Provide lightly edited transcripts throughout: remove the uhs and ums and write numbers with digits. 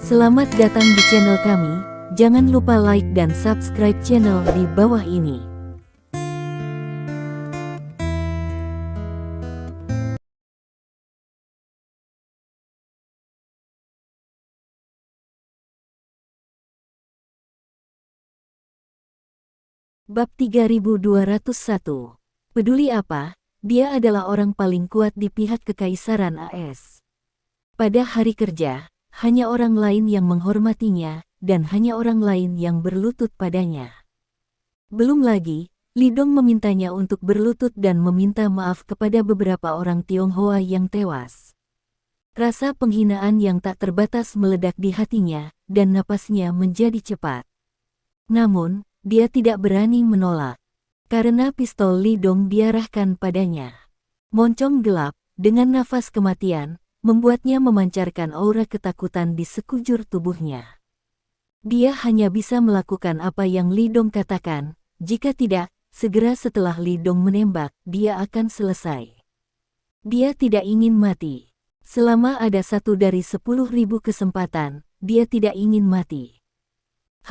Selamat datang di channel kami, jangan lupa like dan subscribe channel di bawah ini. Bab 3201. Peduli apa? Dia adalah orang paling kuat di pihak Kekaisaran AS. Pada hari kerja, hanya orang lain yang menghormatinya, dan hanya orang lain yang berlutut padanya. Belum lagi, Li Dong memintanya untuk berlutut dan meminta maaf kepada beberapa orang Tionghoa yang tewas. Rasa penghinaan yang tak terbatas meledak di hatinya, dan napasnya menjadi cepat. Namun, dia tidak berani menolak. Karena pistol Li Dong diarahkan padanya. Moncong gelap, dengan nafas kematian, membuatnya memancarkan aura ketakutan di sekujur tubuhnya. Dia hanya bisa melakukan apa yang Li Dong katakan, jika tidak, segera setelah Li Dong menembak, dia akan selesai. Dia tidak ingin mati. Selama ada 1 dari 10.000 kesempatan, dia tidak ingin mati.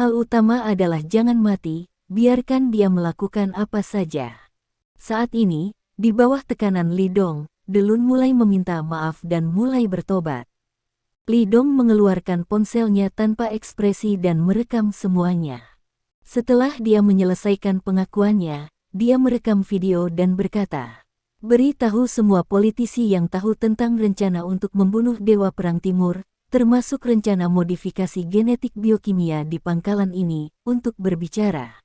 Hal utama adalah jangan mati, biarkan dia melakukan apa saja. Saat ini, di bawah tekanan Li Dong, Delun mulai meminta maaf dan mulai bertobat. Li Dong mengeluarkan ponselnya tanpa ekspresi dan merekam semuanya. Setelah dia menyelesaikan pengakuannya, dia merekam video dan berkata, "Beritahu semua politisi yang tahu tentang rencana untuk membunuh Dewa Perang Timur, termasuk rencana modifikasi genetik biokimia di pangkalan ini, untuk berbicara."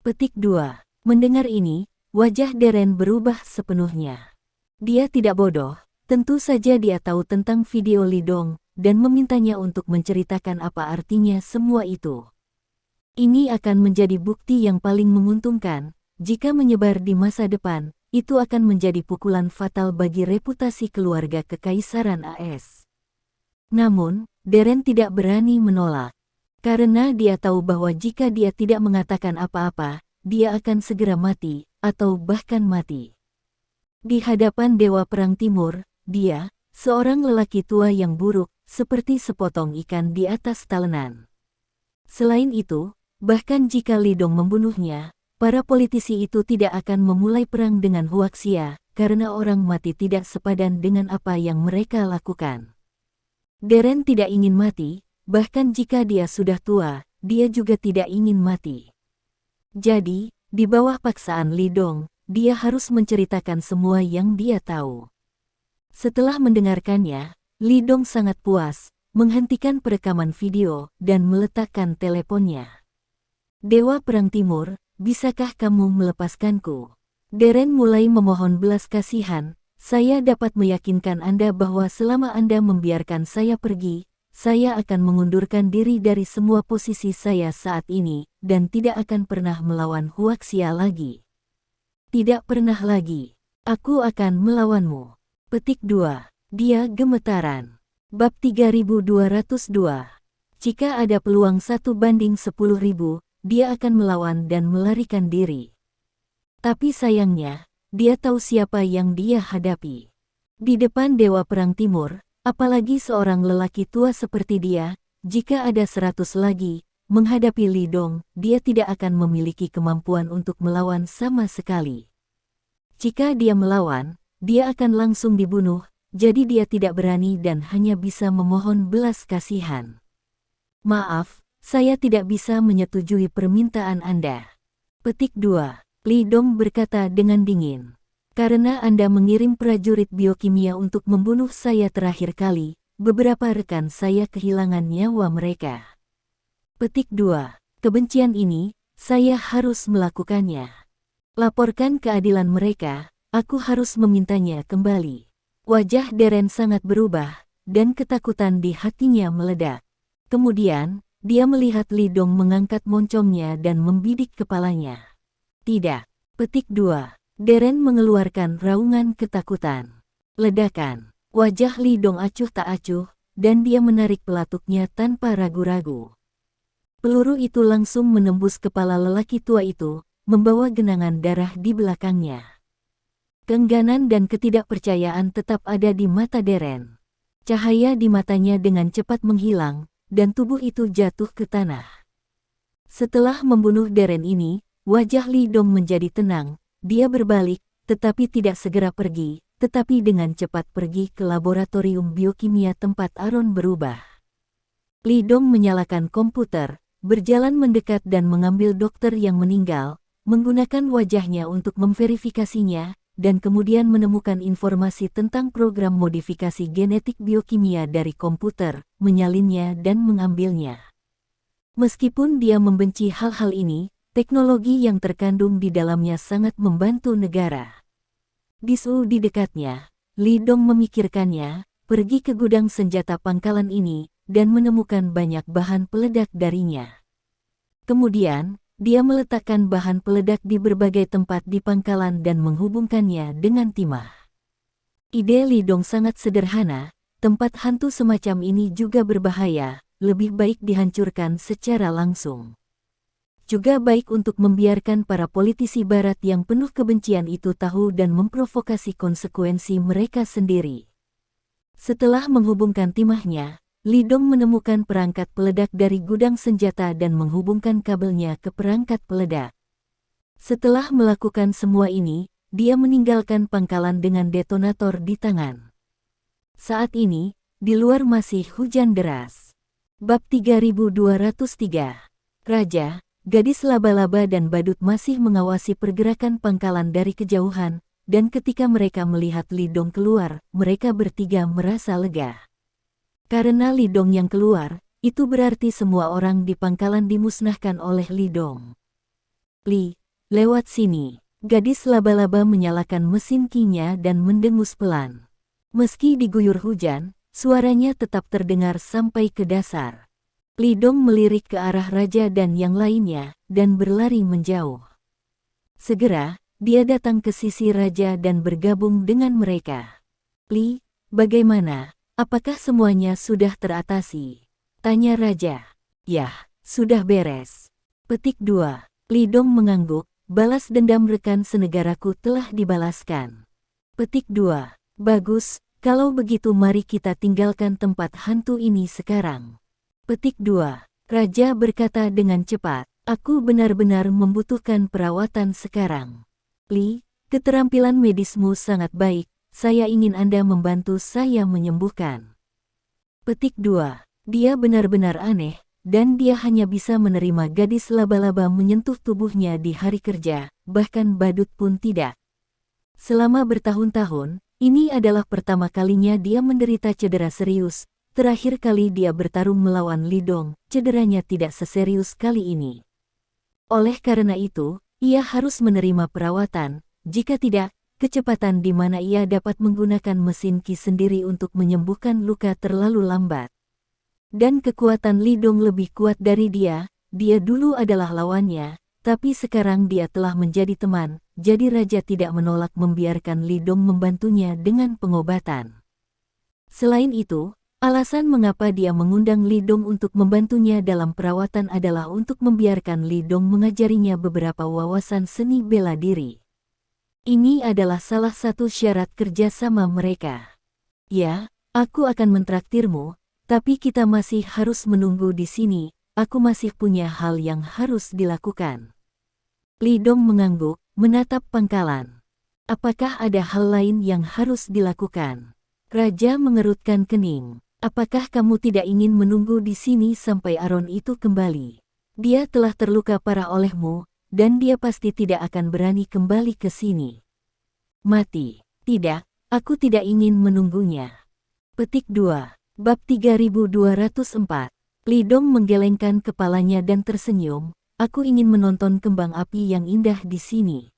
Petik 2. Mendengar ini, wajah Deren berubah sepenuhnya. Dia tidak bodoh, tentu saja dia tahu tentang video Li Dong, dan memintanya untuk menceritakan apa artinya semua itu. Ini akan menjadi bukti yang paling menguntungkan, jika menyebar di masa depan, itu akan menjadi pukulan fatal bagi reputasi keluarga Kekaisaran AS. Namun, Deren tidak berani menolak. Karena dia tahu bahwa jika dia tidak mengatakan apa-apa, dia akan segera mati, atau bahkan mati. Di hadapan Dewa Perang Timur, dia, seorang lelaki tua yang buruk, seperti sepotong ikan di atas talenan. Selain itu, bahkan jika Li Dong membunuhnya, para politisi itu tidak akan memulai perang dengan Huaxia, karena orang mati tidak sepadan dengan apa yang mereka lakukan. Deren tidak ingin mati, bahkan jika dia sudah tua, dia juga tidak ingin mati. Jadi, di bawah paksaan Li Dong, dia harus menceritakan semua yang dia tahu. Setelah mendengarkannya, Li Dong sangat puas, menghentikan perekaman video, dan meletakkan teleponnya. "Dewa Perang Timur, bisakah kamu melepaskanku?" Deren mulai memohon belas kasihan. "Saya dapat meyakinkan Anda bahwa selama Anda membiarkan saya pergi, saya akan mengundurkan diri dari semua posisi saya saat ini, dan tidak akan pernah melawan Huaxia lagi. Tidak pernah lagi. Aku akan melawanmu." Petik 2. Dia gemetaran. Bab 3202. Jika ada peluang 1 banding 10.000, dia akan melawan dan melarikan diri. Tapi sayangnya, dia tahu siapa yang dia hadapi. Di depan Dewa Perang Timur, apalagi seorang lelaki tua seperti dia, jika ada 100 lagi, menghadapi Li Dong, dia tidak akan memiliki kemampuan untuk melawan sama sekali. Jika dia melawan, dia akan langsung dibunuh, jadi dia tidak berani dan hanya bisa memohon belas kasihan. "Maaf, saya tidak bisa menyetujui permintaan Anda." Petik 2. Li Dong berkata dengan dingin. "Karena Anda mengirim prajurit biokimia untuk membunuh saya terakhir kali, beberapa rekan saya kehilangan nyawa mereka. Petik 2. Kebencian ini, saya harus melakukannya. Laporkan keadilan mereka, aku harus memintanya kembali." Wajah Deren sangat berubah, dan ketakutan di hatinya meledak. Kemudian, dia melihat Li Dong mengangkat moncongnya dan membidik kepalanya. "Tidak." Petik 2. Deren mengeluarkan raungan ketakutan. Ledakan. Wajah Li Dong acuh tak acuh, dan dia menarik pelatuknya tanpa ragu-ragu. Peluru itu langsung menembus kepala lelaki tua itu, membawa genangan darah di belakangnya. Keengganan dan ketidakpercayaan tetap ada di mata Deren. Cahaya di matanya dengan cepat menghilang, dan tubuh itu jatuh ke tanah. Setelah membunuh Deren ini, wajah Li Dong menjadi tenang. Dia berbalik, tetapi tidak segera pergi, tetapi dengan cepat pergi ke laboratorium biokimia tempat Aron berubah. Li Dong menyalakan komputer, berjalan mendekat dan mengambil dokter yang meninggal, menggunakan wajahnya untuk memverifikasinya, dan kemudian menemukan informasi tentang program modifikasi genetik biokimia dari komputer, menyalinnya dan mengambilnya. Meskipun dia membenci hal-hal ini, teknologi yang terkandung di dalamnya sangat membantu negara. Di dekatnya, Li Dong memikirkannya, pergi ke gudang senjata pangkalan ini, dan menemukan banyak bahan peledak darinya. Kemudian, dia meletakkan bahan peledak di berbagai tempat di pangkalan dan menghubungkannya dengan timah. Ide Li Dong sangat sederhana, tempat hantu semacam ini juga berbahaya, lebih baik dihancurkan secara langsung. Juga baik untuk membiarkan para politisi barat yang penuh kebencian itu tahu dan memprovokasi konsekuensi mereka sendiri. Setelah menghubungkan timahnya, Li Dong menemukan perangkat peledak dari gudang senjata dan menghubungkan kabelnya ke perangkat peledak. Setelah melakukan semua ini, dia meninggalkan pangkalan dengan detonator di tangan. Saat ini, di luar masih hujan deras. Bab 3203. Raja, gadis laba-laba dan badut masih mengawasi pergerakan pangkalan dari kejauhan, dan ketika mereka melihat Li Dong keluar, mereka bertiga merasa lega. Karena Li Dong yang keluar, itu berarti semua orang di pangkalan dimusnahkan oleh Li Dong. Li, lewat sini. Gadis laba-laba menyalakan mesin kinya dan mendengus pelan. Meski diguyur hujan, suaranya tetap terdengar sampai ke dasar. Li Dong melirik ke arah raja dan yang lainnya, dan berlari menjauh. Segera, dia datang ke sisi raja dan bergabung dengan mereka. Li, bagaimana? Apakah semuanya sudah teratasi? Tanya raja. Yah, sudah beres. Petik 2. Li Dong mengangguk, balas dendam rekan senegaraku telah dibalaskan. Petik 2. Bagus, kalau begitu mari kita tinggalkan tempat hantu ini sekarang. Petik 2. Raja berkata dengan cepat, aku benar-benar membutuhkan perawatan sekarang. Li, keterampilan medismu sangat baik. Saya ingin Anda membantu saya menyembuhkan. Petik 2. Dia benar-benar aneh, dan dia hanya bisa menerima gadis laba-laba menyentuh tubuhnya di hari kerja, bahkan badut pun tidak. Selama bertahun-tahun, ini adalah pertama kalinya dia menderita cedera serius. Terakhir kali dia bertarung melawan Li Dong, cederanya tidak seserius kali ini. Oleh karena itu, ia harus menerima perawatan, jika tidak, kecepatan di mana ia dapat menggunakan mesin ki sendiri untuk menyembuhkan luka terlalu lambat. Dan kekuatan Li Dong lebih kuat dari dia dulu adalah lawannya, tapi sekarang dia telah menjadi teman, jadi raja tidak menolak membiarkan Li Dong membantunya dengan pengobatan. Selain itu, alasan mengapa dia mengundang Li Dong untuk membantunya dalam perawatan adalah untuk membiarkan Li Dong mengajarinya beberapa wawasan seni bela diri. Ini adalah salah satu syarat kerjasama mereka. Ya, aku akan mentraktirmu, tapi kita masih harus menunggu di sini, aku masih punya hal yang harus dilakukan. Li Dong mengangguk, menatap pangkalan. Apakah ada hal lain yang harus dilakukan? Raja mengerutkan kening. Apakah kamu tidak ingin menunggu di sini sampai Aron itu kembali? Dia telah terluka parah olehmu, dan dia pasti tidak akan berani kembali ke sini. Mati. Tidak, aku tidak ingin menunggunya. Petik 2. Bab 3204. Li Dong menggelengkan kepalanya dan tersenyum, aku ingin menonton kembang api yang indah di sini.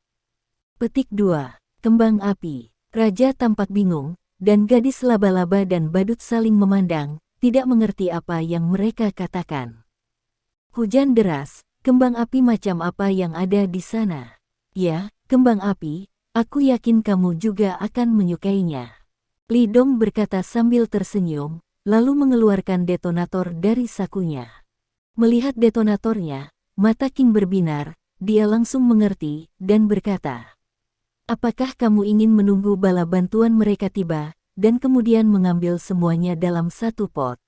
Petik 2. Kembang api. Raja tampak bingung, dan gadis laba-laba dan badut saling memandang, tidak mengerti apa yang mereka katakan. Hujan deras. Kembang api macam apa yang ada di sana? Ya, kembang api, aku yakin kamu juga akan menyukainya. Li Dong berkata sambil tersenyum, lalu mengeluarkan detonator dari sakunya. Melihat detonatornya, mata King berbinar, dia langsung mengerti, dan berkata, apakah kamu ingin menunggu bala bantuan mereka tiba, dan kemudian mengambil semuanya dalam satu pot?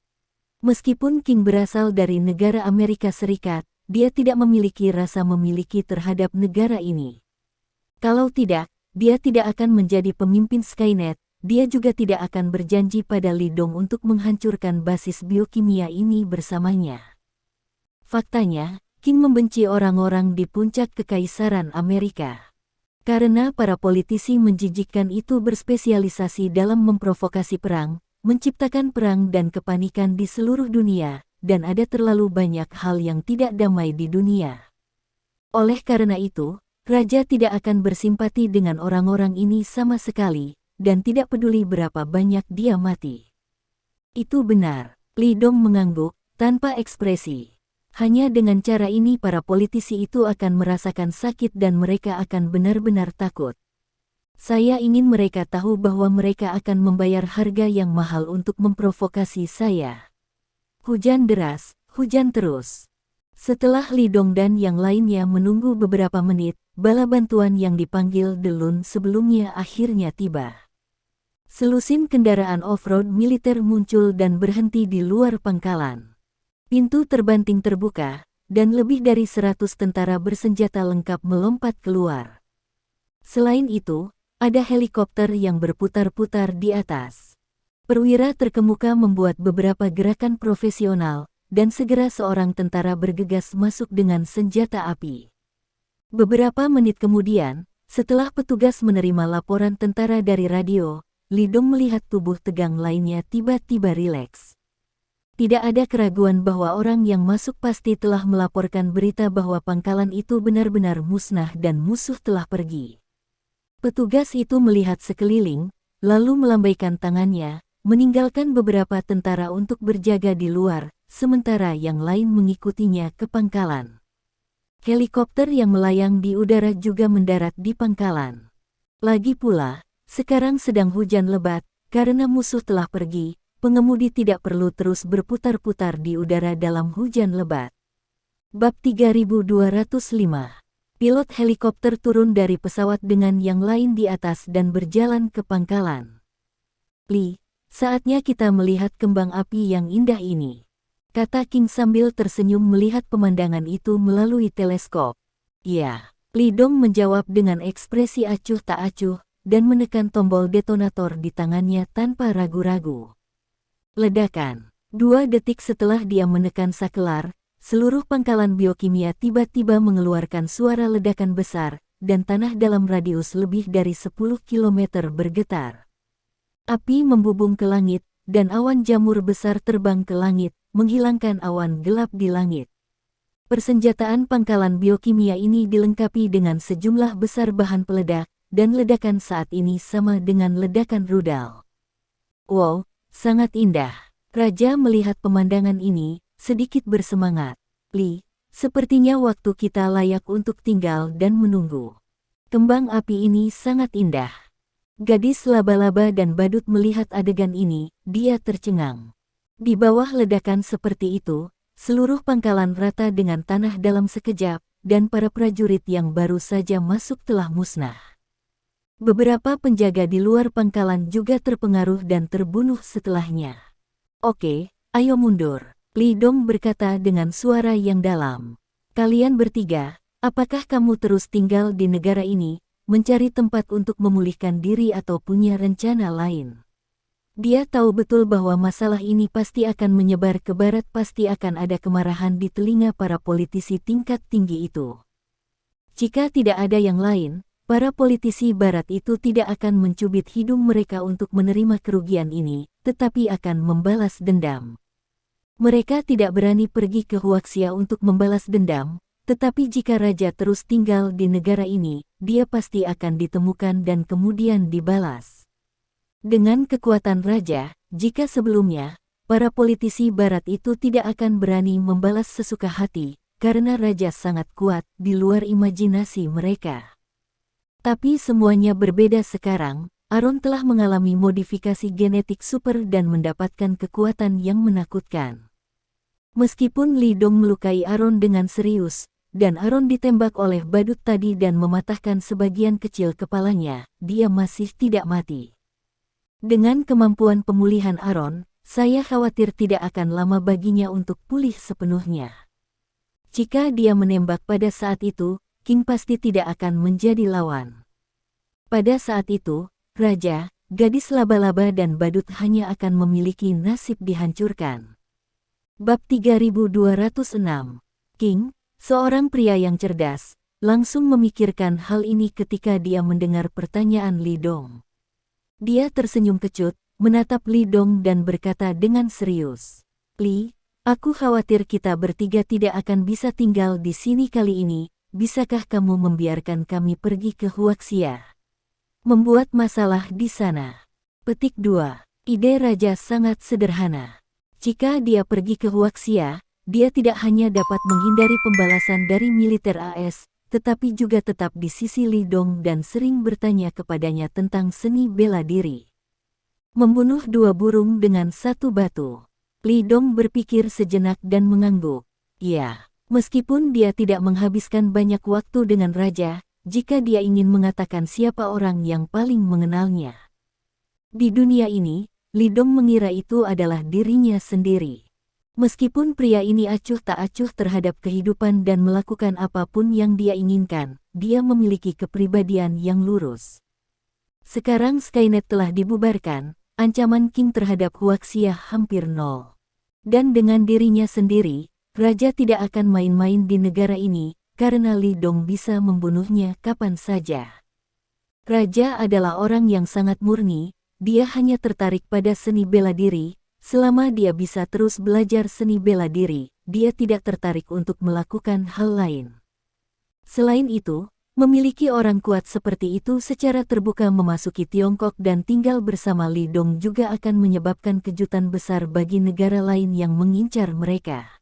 Meskipun King berasal dari negara Amerika Serikat, dia tidak memiliki rasa memiliki terhadap negara ini. Kalau tidak, dia tidak akan menjadi pemimpin Skynet, dia juga tidak akan berjanji pada Lee Dong untuk menghancurkan basis biokimia ini bersamanya. Faktanya, King membenci orang-orang di puncak kekaisaran Amerika. Karena para politisi menjijikkan itu berspesialisasi dalam memprovokasi perang, menciptakan perang dan kepanikan di seluruh dunia, dan ada terlalu banyak hal yang tidak damai di dunia. Oleh karena itu, Raja tidak akan bersimpati dengan orang-orang ini sama sekali, dan tidak peduli berapa banyak dia mati. Itu benar, Lee Dong mengangguk, tanpa ekspresi. Hanya dengan cara ini para politisi itu akan merasakan sakit dan mereka akan benar-benar takut. Saya ingin mereka tahu bahwa mereka akan membayar harga yang mahal untuk memprovokasi saya. Hujan deras, hujan terus. Setelah Lee Dong dan yang lainnya menunggu beberapa menit, bala bantuan yang dipanggil The Lun sebelumnya akhirnya tiba. Selusin kendaraan off-road militer muncul dan berhenti di luar pangkalan. Pintu terbanting terbuka, dan lebih dari 100 tentara bersenjata lengkap melompat keluar. Selain itu, ada helikopter yang berputar-putar di atas. Perwira terkemuka membuat beberapa gerakan profesional, dan segera seorang tentara bergegas masuk dengan senjata api. Beberapa menit kemudian, setelah petugas menerima laporan tentara dari radio, Lee Dong melihat tubuh tegang lainnya tiba-tiba rileks. Tidak ada keraguan bahwa orang yang masuk pasti telah melaporkan berita bahwa pangkalan itu benar-benar musnah dan musuh telah pergi. Petugas itu melihat sekeliling, lalu melambaikan tangannya, meninggalkan beberapa tentara untuk berjaga di luar, sementara yang lain mengikutinya ke pangkalan. Helikopter yang melayang di udara juga mendarat di pangkalan. Lagi pula, sekarang sedang hujan lebat, karena musuh telah pergi. Pengemudi tidak perlu terus berputar-putar di udara dalam hujan lebat. Bab 3205. Pilot helikopter turun dari pesawat dengan yang lain di atas dan berjalan ke pangkalan. Lee, saatnya kita melihat kembang api yang indah ini, kata King sambil tersenyum melihat pemandangan itu melalui teleskop. Ya, Lee Dong menjawab dengan ekspresi acuh tak acuh, dan menekan tombol detonator di tangannya tanpa ragu-ragu. Ledakan. 2 detik setelah dia menekan sakelar, seluruh pangkalan biokimia tiba-tiba mengeluarkan suara ledakan besar, dan tanah dalam radius lebih dari 10 km bergetar. Api membubung ke langit, dan awan jamur besar terbang ke langit, menghilangkan awan gelap di langit. Persenjataan pangkalan biokimia ini dilengkapi dengan sejumlah besar bahan peledak, dan ledakan saat ini sama dengan ledakan rudal. Wow! Sangat indah. Raja melihat pemandangan ini, sedikit bersemangat. Lee, sepertinya waktu kita layak untuk tinggal dan menunggu. Kembang api ini sangat indah. Gadis laba-laba dan badut melihat adegan ini, dia tercengang. Di bawah ledakan seperti itu, seluruh pangkalan rata dengan tanah dalam sekejap, dan para prajurit yang baru saja masuk telah musnah. Beberapa penjaga di luar pangkalan juga terpengaruh dan terbunuh setelahnya. Oke, ayo mundur, Lee Dong berkata dengan suara yang dalam. Kalian bertiga, apakah kamu terus tinggal di negara ini, mencari tempat untuk memulihkan diri atau punya rencana lain? Dia tahu betul bahwa masalah ini pasti akan menyebar ke barat, pasti akan ada kemarahan di telinga para politisi tingkat tinggi itu. Jika tidak ada yang lain, para politisi barat itu tidak akan mencubit hidung mereka untuk menerima kerugian ini, tetapi akan membalas dendam. Mereka tidak berani pergi ke Huaxia untuk membalas dendam, tetapi jika raja terus tinggal di negara ini, dia pasti akan ditemukan dan kemudian dibalas. Dengan kekuatan raja, jika sebelumnya, para politisi barat itu tidak akan berani membalas sesuka hati, karena raja sangat kuat di luar imajinasi mereka. Tapi semuanya berbeda sekarang. Aaron telah mengalami modifikasi genetik super dan mendapatkan kekuatan yang menakutkan. Meskipun Lee Dong melukai Aaron dengan serius, dan Aaron ditembak oleh badut tadi dan mematahkan sebagian kecil kepalanya, dia masih tidak mati. Dengan kemampuan pemulihan Aaron, saya khawatir tidak akan lama baginya untuk pulih sepenuhnya. Jika dia menembak pada saat itu, King pasti tidak akan menjadi lawan. Pada saat itu, Raja, gadis laba-laba dan badut hanya akan memiliki nasib dihancurkan. Bab 3206. King, seorang pria yang cerdas, langsung memikirkan hal ini ketika dia mendengar pertanyaan Li Dong. Dia tersenyum kecut, menatap Li Dong dan berkata dengan serius, "Li, aku khawatir kita bertiga tidak akan bisa tinggal di sini kali ini, bisakah kamu membiarkan kami pergi ke Huaxia? Membuat masalah di sana." Petik 2. Ide Raja sangat sederhana. Jika dia pergi ke Huaxia, dia tidak hanya dapat menghindari pembalasan dari militer AS, tetapi juga tetap di sisi Li Dong dan sering bertanya kepadanya tentang seni bela diri. Membunuh dua burung dengan satu batu. Li Dong berpikir sejenak dan mengangguk. Ya, meskipun dia tidak menghabiskan banyak waktu dengan Raja, jika dia ingin mengatakan siapa orang yang paling mengenalnya. Di dunia ini, Li Dong mengira itu adalah dirinya sendiri. Meskipun pria ini acuh tak acuh terhadap kehidupan dan melakukan apapun yang dia inginkan, dia memiliki kepribadian yang lurus. Sekarang Skynet telah dibubarkan, ancaman King terhadap Huaxia hampir nol. Dan dengan dirinya sendiri, Raja tidak akan main-main di negara ini, karena Li Dong bisa membunuhnya kapan saja. Raja adalah orang yang sangat murni, dia hanya tertarik pada seni bela diri. Selama dia bisa terus belajar seni bela diri, dia tidak tertarik untuk melakukan hal lain. Selain itu, memiliki orang kuat seperti itu secara terbuka memasuki Tiongkok dan tinggal bersama Li Dong juga akan menyebabkan kejutan besar bagi negara lain yang mengincar mereka.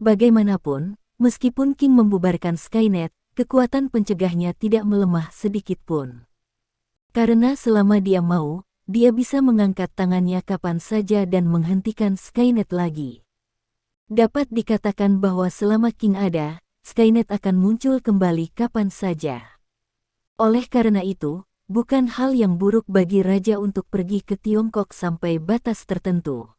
Bagaimanapun, meskipun King membubarkan Skynet, kekuatan pencegahnya tidak melemah sedikit pun. Karena selama dia mau, dia bisa mengangkat tangannya kapan saja dan menghentikan Skynet lagi. Dapat dikatakan bahwa selama King ada, Skynet akan muncul kembali kapan saja. Oleh karena itu, bukan hal yang buruk bagi Raja untuk pergi ke Tiongkok sampai batas tertentu.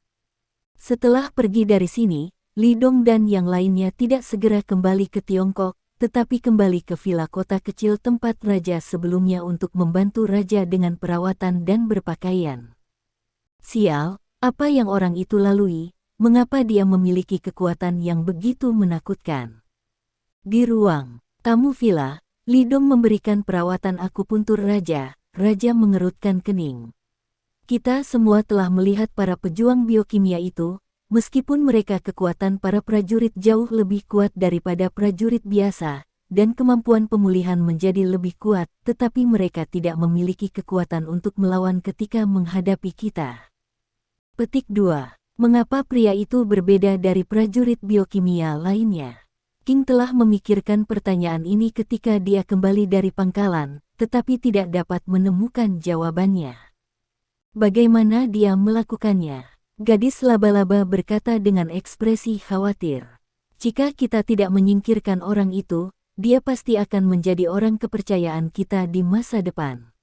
Setelah pergi dari sini, Li Dong dan yang lainnya tidak segera kembali ke Tiongkok, tetapi kembali ke villa kota kecil tempat Raja sebelumnya untuk membantu Raja dengan perawatan dan berpakaian. Sial, apa yang orang itu lalui, mengapa dia memiliki kekuatan yang begitu menakutkan? Di ruang tamu villa, Li Dong memberikan perawatan akupuntur Raja. Raja mengerutkan kening. Kita semua telah melihat para pejuang biokimia itu. Meskipun mereka kekuatan para prajurit jauh lebih kuat daripada prajurit biasa, dan kemampuan pemulihan menjadi lebih kuat, tetapi mereka tidak memiliki kekuatan untuk melawan ketika menghadapi kita. Petik 2. Mengapa pria itu berbeda dari prajurit biokimia lainnya? King telah memikirkan pertanyaan ini ketika dia kembali dari pangkalan, tetapi tidak dapat menemukan jawabannya. Bagaimana dia melakukannya? Gadis laba-laba berkata dengan ekspresi khawatir. Jika kita tidak menyingkirkan orang itu, dia pasti akan menjadi orang kepercayaan kita di masa depan.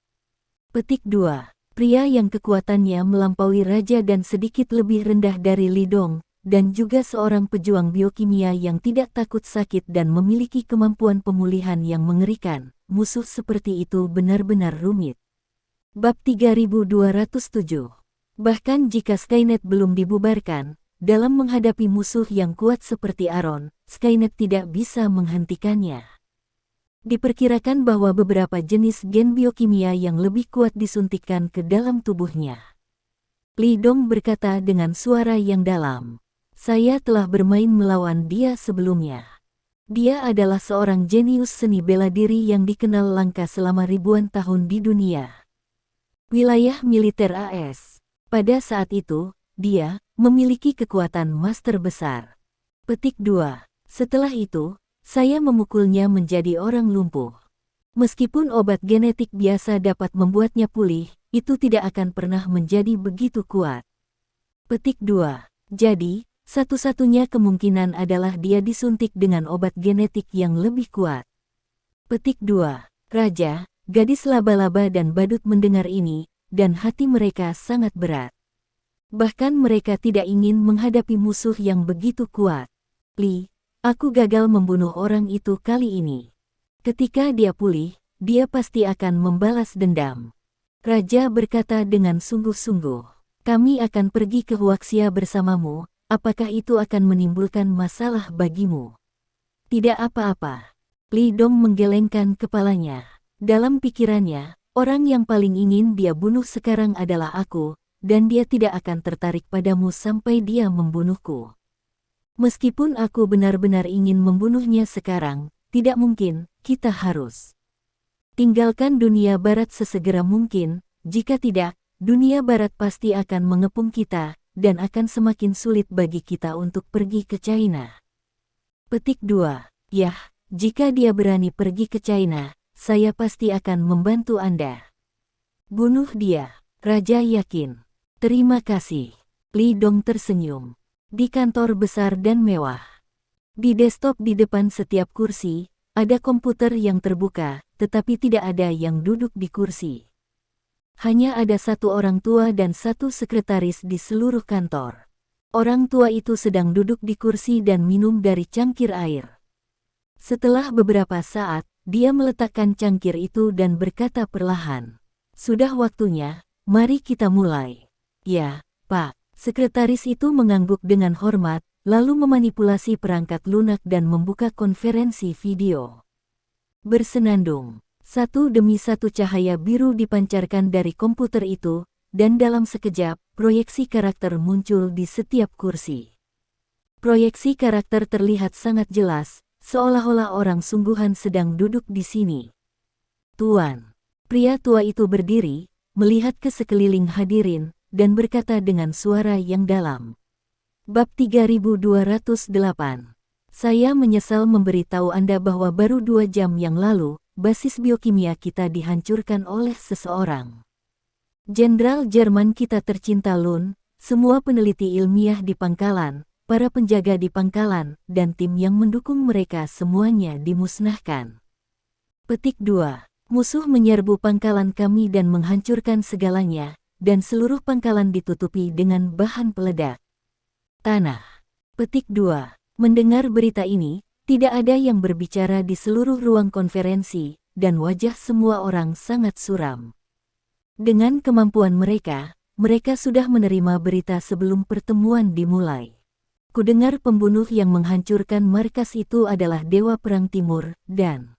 Petik 2. Pria yang kekuatannya melampaui Raja dan sedikit lebih rendah dari Li Dong, dan juga seorang pejuang biokimia yang tidak takut sakit dan memiliki kemampuan pemulihan yang mengerikan. Musuh seperti itu benar-benar rumit. Bab 3207. Bahkan jika Skynet belum dibubarkan, dalam menghadapi musuh yang kuat seperti Aron, Skynet tidak bisa menghentikannya. Diperkirakan bahwa beberapa jenis gen biokimia yang lebih kuat disuntikkan ke dalam tubuhnya. Li Dong berkata dengan suara yang dalam, "Saya telah bermain melawan dia sebelumnya. Dia adalah seorang jenius seni bela diri yang dikenal langka selama ribuan tahun di dunia. Wilayah militer AS. Pada saat itu, dia memiliki kekuatan master besar." Petik 2. Setelah itu, saya memukulnya menjadi orang lumpuh. Meskipun obat genetik biasa dapat membuatnya pulih, itu tidak akan pernah menjadi begitu kuat. Petik 2. Jadi, satu-satunya kemungkinan adalah dia disuntik dengan obat genetik yang lebih kuat. Petik 2. Raja, gadis laba-laba dan badut mendengar ini, dan hati mereka sangat berat. Bahkan mereka tidak ingin menghadapi musuh yang begitu kuat. Li, aku gagal membunuh orang itu kali ini. Ketika dia pulih, dia pasti akan membalas dendam. Raja berkata dengan sungguh-sungguh, kami akan pergi ke Huaxia bersamamu, apakah itu akan menimbulkan masalah bagimu? Tidak apa-apa. Li Dong menggelengkan kepalanya. Dalam pikirannya, orang yang paling ingin dia bunuh sekarang adalah aku, dan dia tidak akan tertarik padamu sampai dia membunuhku. Meskipun aku benar-benar ingin membunuhnya sekarang, tidak mungkin, kita harus tinggalkan dunia barat sesegera mungkin, jika tidak, dunia barat pasti akan mengepung kita, dan akan semakin sulit bagi kita untuk pergi ke China. Petik 2. Yah, jika dia berani pergi ke China, saya pasti akan membantu Anda. Bunuh dia, Raja yakin. Terima kasih. Li Dong tersenyum. Di kantor besar dan mewah. Di desktop di depan setiap kursi, ada komputer yang terbuka, tetapi tidak ada yang duduk di kursi. Hanya ada satu orang tua dan satu sekretaris di seluruh kantor. Orang tua itu sedang duduk di kursi dan minum dari cangkir air. Setelah beberapa saat, dia meletakkan cangkir itu dan berkata perlahan, "Sudah waktunya, mari kita mulai." "Ya, Pak." Sekretaris itu mengangguk dengan hormat, lalu memanipulasi perangkat lunak dan membuka konferensi video. Bersenandung, satu demi satu cahaya biru dipancarkan dari komputer itu, dan dalam sekejap, proyeksi karakter muncul di setiap kursi. Proyeksi karakter terlihat sangat jelas, seolah-olah orang sungguhan sedang duduk di sini. "Tuan." Pria tua itu berdiri, melihat ke sekeliling hadirin, dan berkata dengan suara yang dalam. Bab 3208. Saya menyesal memberitahu Anda bahwa baru 2 jam yang lalu, basis biokimia kita dihancurkan oleh seseorang. Jenderal Jerman kita tercinta Lun, semua peneliti ilmiah di pangkalan, para penjaga di pangkalan, dan tim yang mendukung mereka semuanya dimusnahkan. Petik 2. Musuh menyerbu pangkalan kami dan menghancurkan segalanya, dan seluruh pangkalan ditutupi dengan bahan peledak. Tanah. Petik 2. Mendengar berita ini, tidak ada yang berbicara di seluruh ruang konferensi, dan wajah semua orang sangat suram. Dengan kemampuan mereka, mereka sudah menerima berita sebelum pertemuan dimulai. Kudengar pembunuh yang menghancurkan markas itu adalah Dewa Perang Timur, dan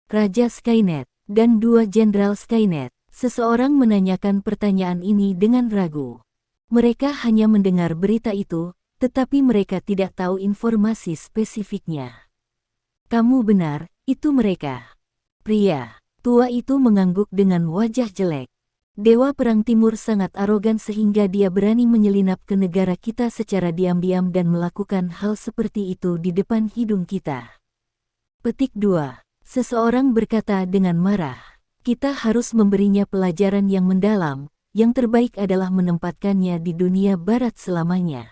Raja Skynet, dan 2 Jenderal Skynet. Seseorang menanyakan pertanyaan ini dengan ragu. Mereka hanya mendengar berita itu, tetapi mereka tidak tahu informasi spesifiknya. Kamu benar, itu mereka. Pria tua itu mengangguk dengan wajah jelek. Dewa Perang Timur sangat arogan sehingga dia berani menyelinap ke negara kita secara diam-diam dan melakukan hal seperti itu di depan hidung kita. Petik 2. Seseorang berkata dengan marah. Kita harus memberinya pelajaran yang mendalam, yang terbaik adalah menempatkannya di dunia barat selamanya.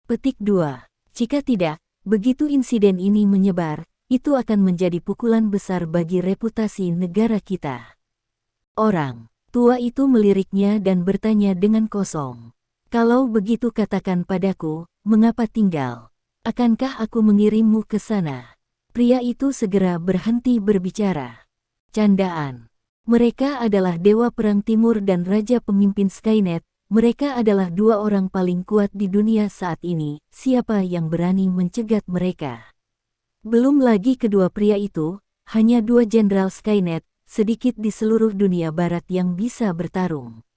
Petik 2. Jika tidak, begitu insiden ini menyebar, itu akan menjadi pukulan besar bagi reputasi negara kita. Orang tua itu meliriknya dan bertanya dengan kosong. Kalau begitu katakan padaku, mengapa tinggal? Akankah aku mengirimmu ke sana? Pria itu segera berhenti berbicara. Candaan. Mereka adalah Dewa Perang Timur dan Raja Pemimpin Skynet. Mereka adalah 2 orang paling kuat di dunia saat ini. Siapa yang berani mencegat mereka? Belum lagi kedua pria itu, hanya 2 Jenderal Skynet, sedikit di seluruh dunia barat yang bisa bertarung.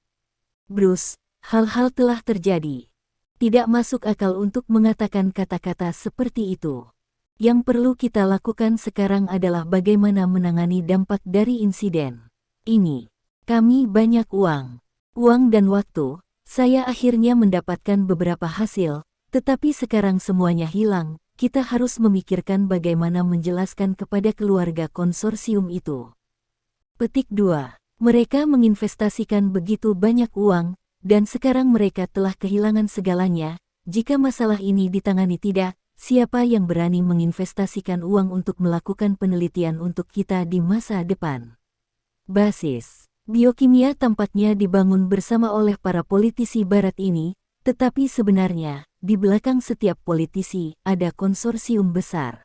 Bruce, hal-hal telah terjadi. Tidak masuk akal untuk mengatakan kata-kata seperti itu. Yang perlu kita lakukan sekarang adalah bagaimana menangani dampak dari insiden ini. Kami banyak uang dan waktu. Saya akhirnya mendapatkan beberapa hasil, tetapi sekarang semuanya hilang. Kita harus memikirkan bagaimana menjelaskan kepada keluarga konsorsium itu. Petik 2. Mereka menginvestasikan begitu banyak uang, dan sekarang mereka telah kehilangan segalanya. Jika masalah ini ditangani tidak, siapa yang berani menginvestasikan uang untuk melakukan penelitian untuk kita di masa depan? Basis Biokimia tampaknya dibangun bersama oleh para politisi barat ini, tetapi sebenarnya, di belakang setiap politisi, ada konsorsium besar.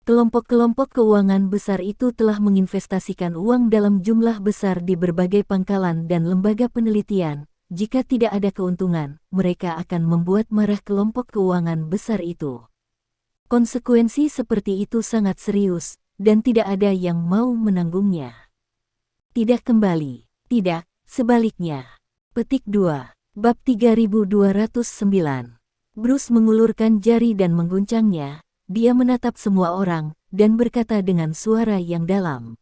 Kelompok-kelompok keuangan besar itu telah menginvestasikan uang dalam jumlah besar di berbagai pangkalan dan lembaga penelitian. Jika tidak ada keuntungan, mereka akan membuat marah kelompok keuangan besar itu. Konsekuensi seperti itu sangat serius, dan tidak ada yang mau menanggungnya. Tidak kembali. Tidak, sebaliknya. Petik 2. Bab 3209. Bruce mengulurkan jari dan mengguncangnya. Dia menatap semua orang, dan berkata dengan suara yang dalam.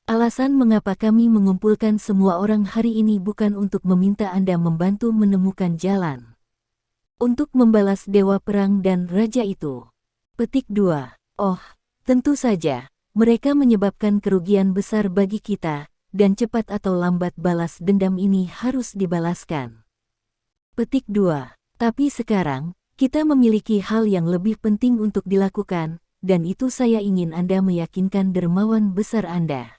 Alasan mengapa kami mengumpulkan semua orang hari ini bukan untuk meminta Anda membantu menemukan jalan. Untuk membalas dewa perang dan raja itu. Petik 2. Oh, tentu saja, mereka menyebabkan kerugian besar bagi kita, dan cepat atau lambat balas dendam ini harus dibalaskan. Petik 2. Tapi sekarang, kita memiliki hal yang lebih penting untuk dilakukan, dan itu saya ingin Anda meyakinkan dermawan besar Anda.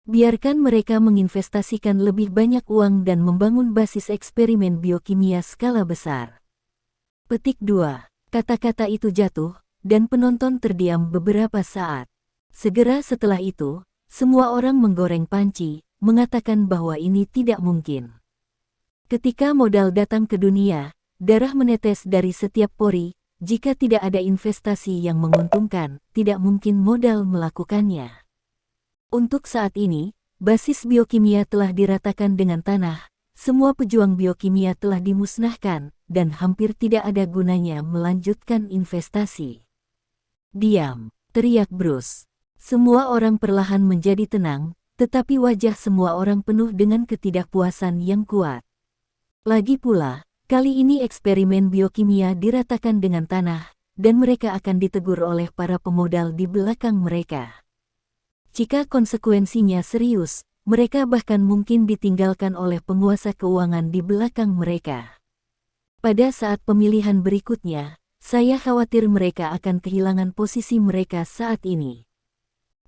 Biarkan mereka menginvestasikan lebih banyak uang dan membangun basis eksperimen biokimia skala besar. Petik 2. Kata-kata itu jatuh, dan penonton terdiam beberapa saat. Segera setelah itu, semua orang menggoreng panci, mengatakan bahwa ini tidak mungkin. Ketika modal datang ke dunia, darah menetes dari setiap pori. Jika tidak ada investasi yang menguntungkan, tidak mungkin modal melakukannya. Untuk saat ini, basis biokimia telah diratakan dengan tanah, semua pejuang biokimia telah dimusnahkan, dan hampir tidak ada gunanya melanjutkan investasi. Diam, teriak Bruce. Semua orang perlahan menjadi tenang, tetapi wajah semua orang penuh dengan ketidakpuasan yang kuat. Lagi pula, kali ini eksperimen biokimia diratakan dengan tanah, dan mereka akan ditegur oleh para pemodal di belakang mereka. Jika konsekuensinya serius, mereka bahkan mungkin ditinggalkan oleh penguasa keuangan di belakang mereka. Pada saat pemilihan berikutnya, saya khawatir mereka akan kehilangan posisi mereka saat ini.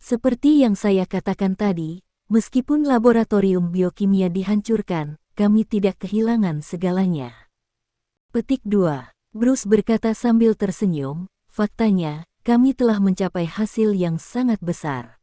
Seperti yang saya katakan tadi, meskipun laboratorium biokimia dihancurkan, kami tidak kehilangan segalanya. Petik 2. Bruce berkata sambil tersenyum, faktanya, kami telah mencapai hasil yang sangat besar.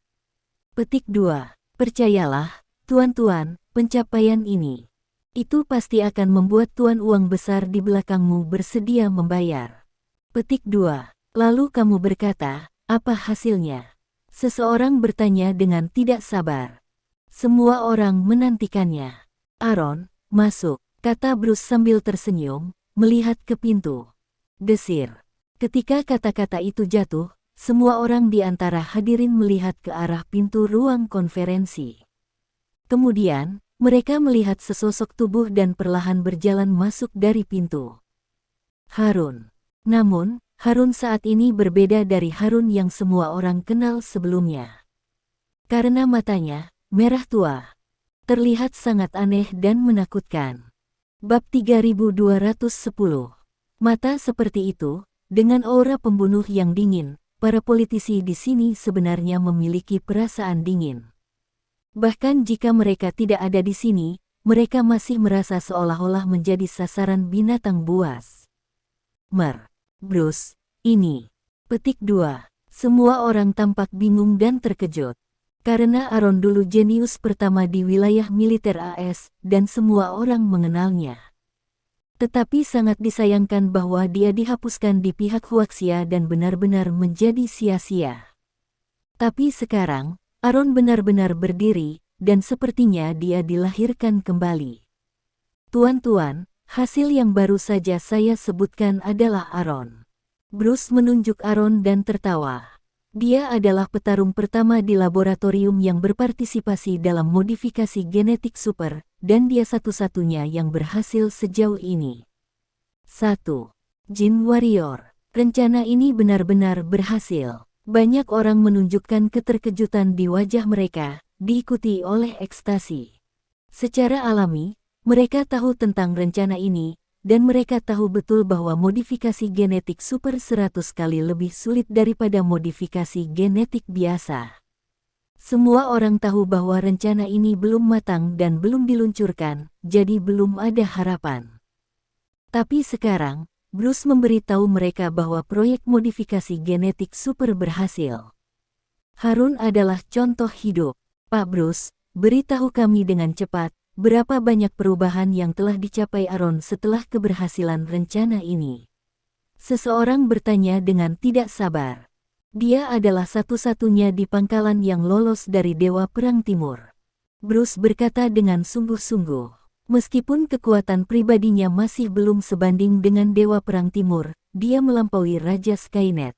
Petik 2. Percayalah, tuan-tuan, pencapaian ini. Itu pasti akan membuat tuan uang besar di belakangmu bersedia membayar. Petik 2. Lalu kamu berkata, apa hasilnya? Seseorang bertanya dengan tidak sabar. Semua orang menantikannya. Aaron, masuk, kata Bruce sambil tersenyum, melihat ke pintu. Desir. Ketika kata-kata itu jatuh, semua orang di antara hadirin melihat ke arah pintu ruang konferensi. Kemudian, mereka melihat sesosok tubuh dan perlahan berjalan masuk dari pintu. Harun. Namun, Harun saat ini berbeda dari Harun yang semua orang kenal sebelumnya. Karena matanya, merah tua. Terlihat sangat aneh dan menakutkan. Bab 3210. Mata seperti itu, dengan aura pembunuh yang dingin, para politisi di sini sebenarnya memiliki perasaan dingin. Bahkan jika mereka tidak ada di sini, mereka masih merasa seolah-olah menjadi sasaran binatang buas. Bruce, ini. Petik 2. Semua orang tampak bingung dan terkejut. Karena Aaron dulu jenius pertama di wilayah militer AS, dan semua orang mengenalnya. Tetapi sangat disayangkan bahwa dia dihapuskan di pihak Huaxia dan benar-benar menjadi sia-sia. Tapi sekarang, Aaron benar-benar berdiri, dan sepertinya dia dilahirkan kembali. Tuan-tuan, hasil yang baru saja saya sebutkan adalah Aaron. Bruce menunjuk Aaron dan tertawa. Dia adalah petarung pertama di laboratorium yang berpartisipasi dalam modifikasi genetik super, dan dia satu-satunya yang berhasil sejauh ini. 1. Jin Warrior. Rencana ini benar-benar berhasil. Banyak orang menunjukkan keterkejutan di wajah mereka, diikuti oleh ekstasi. Secara alami, mereka tahu tentang rencana ini, dan mereka tahu betul bahwa modifikasi genetik super 100 kali lebih sulit daripada modifikasi genetik biasa. Semua orang tahu bahwa rencana ini belum matang dan belum diluncurkan, jadi belum ada harapan. Tapi sekarang, Bruce memberitahu mereka bahwa proyek modifikasi genetik super berhasil. Harun adalah contoh hidup. Pak Bruce, beritahu kami dengan cepat, berapa banyak perubahan yang telah dicapai Aaron setelah keberhasilan rencana ini. Seseorang bertanya dengan tidak sabar. Dia adalah satu-satunya di pangkalan yang lolos dari Dewa Perang Timur. Bruce berkata dengan sungguh-sungguh. Meskipun kekuatan pribadinya masih belum sebanding dengan Dewa Perang Timur, dia melampaui Raja Skynet.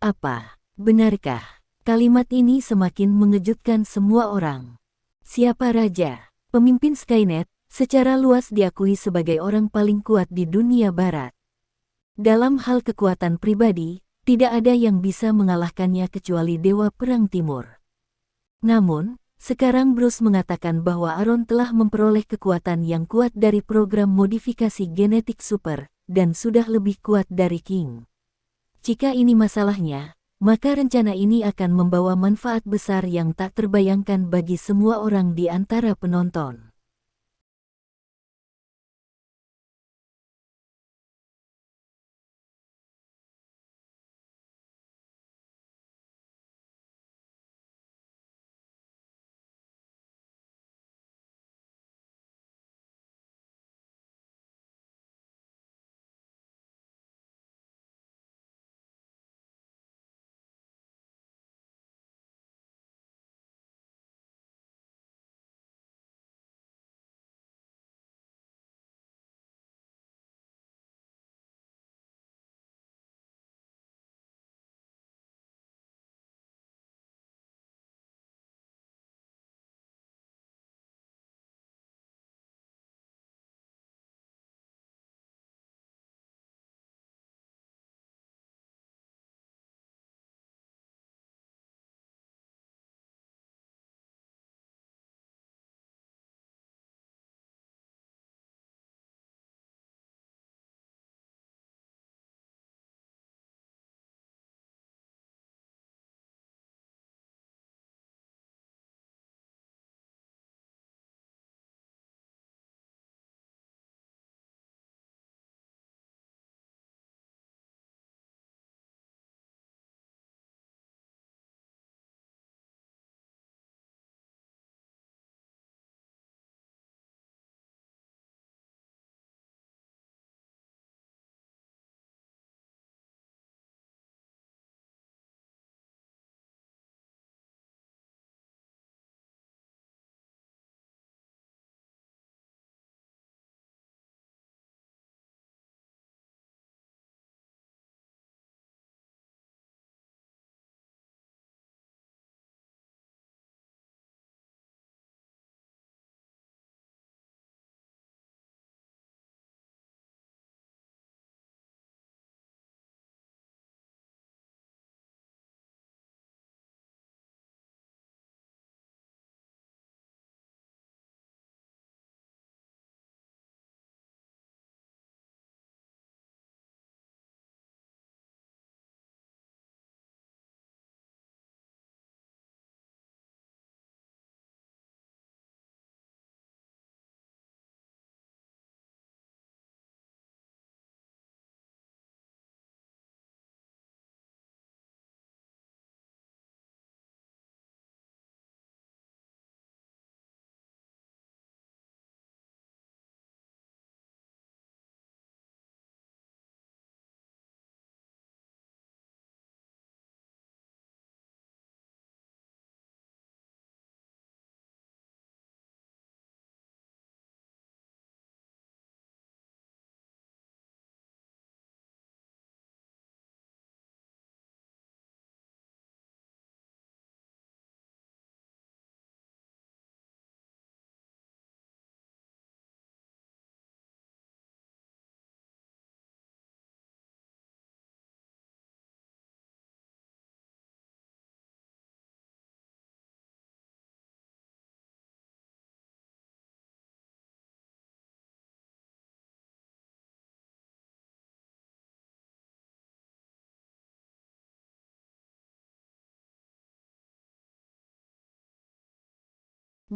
Apa? Benarkah? Kalimat ini semakin mengejutkan semua orang. Siapa Raja? Pemimpin Skynet, secara luas diakui sebagai orang paling kuat di dunia barat. Dalam hal kekuatan pribadi, tidak ada yang bisa mengalahkannya kecuali Dewa Perang Timur. Namun, sekarang Bruce mengatakan bahwa Aaron telah memperoleh kekuatan yang kuat dari program modifikasi genetik super, dan sudah lebih kuat dari King. Jika ini masalahnya, maka rencana ini akan membawa manfaat besar yang tak terbayangkan bagi semua orang di antara penonton.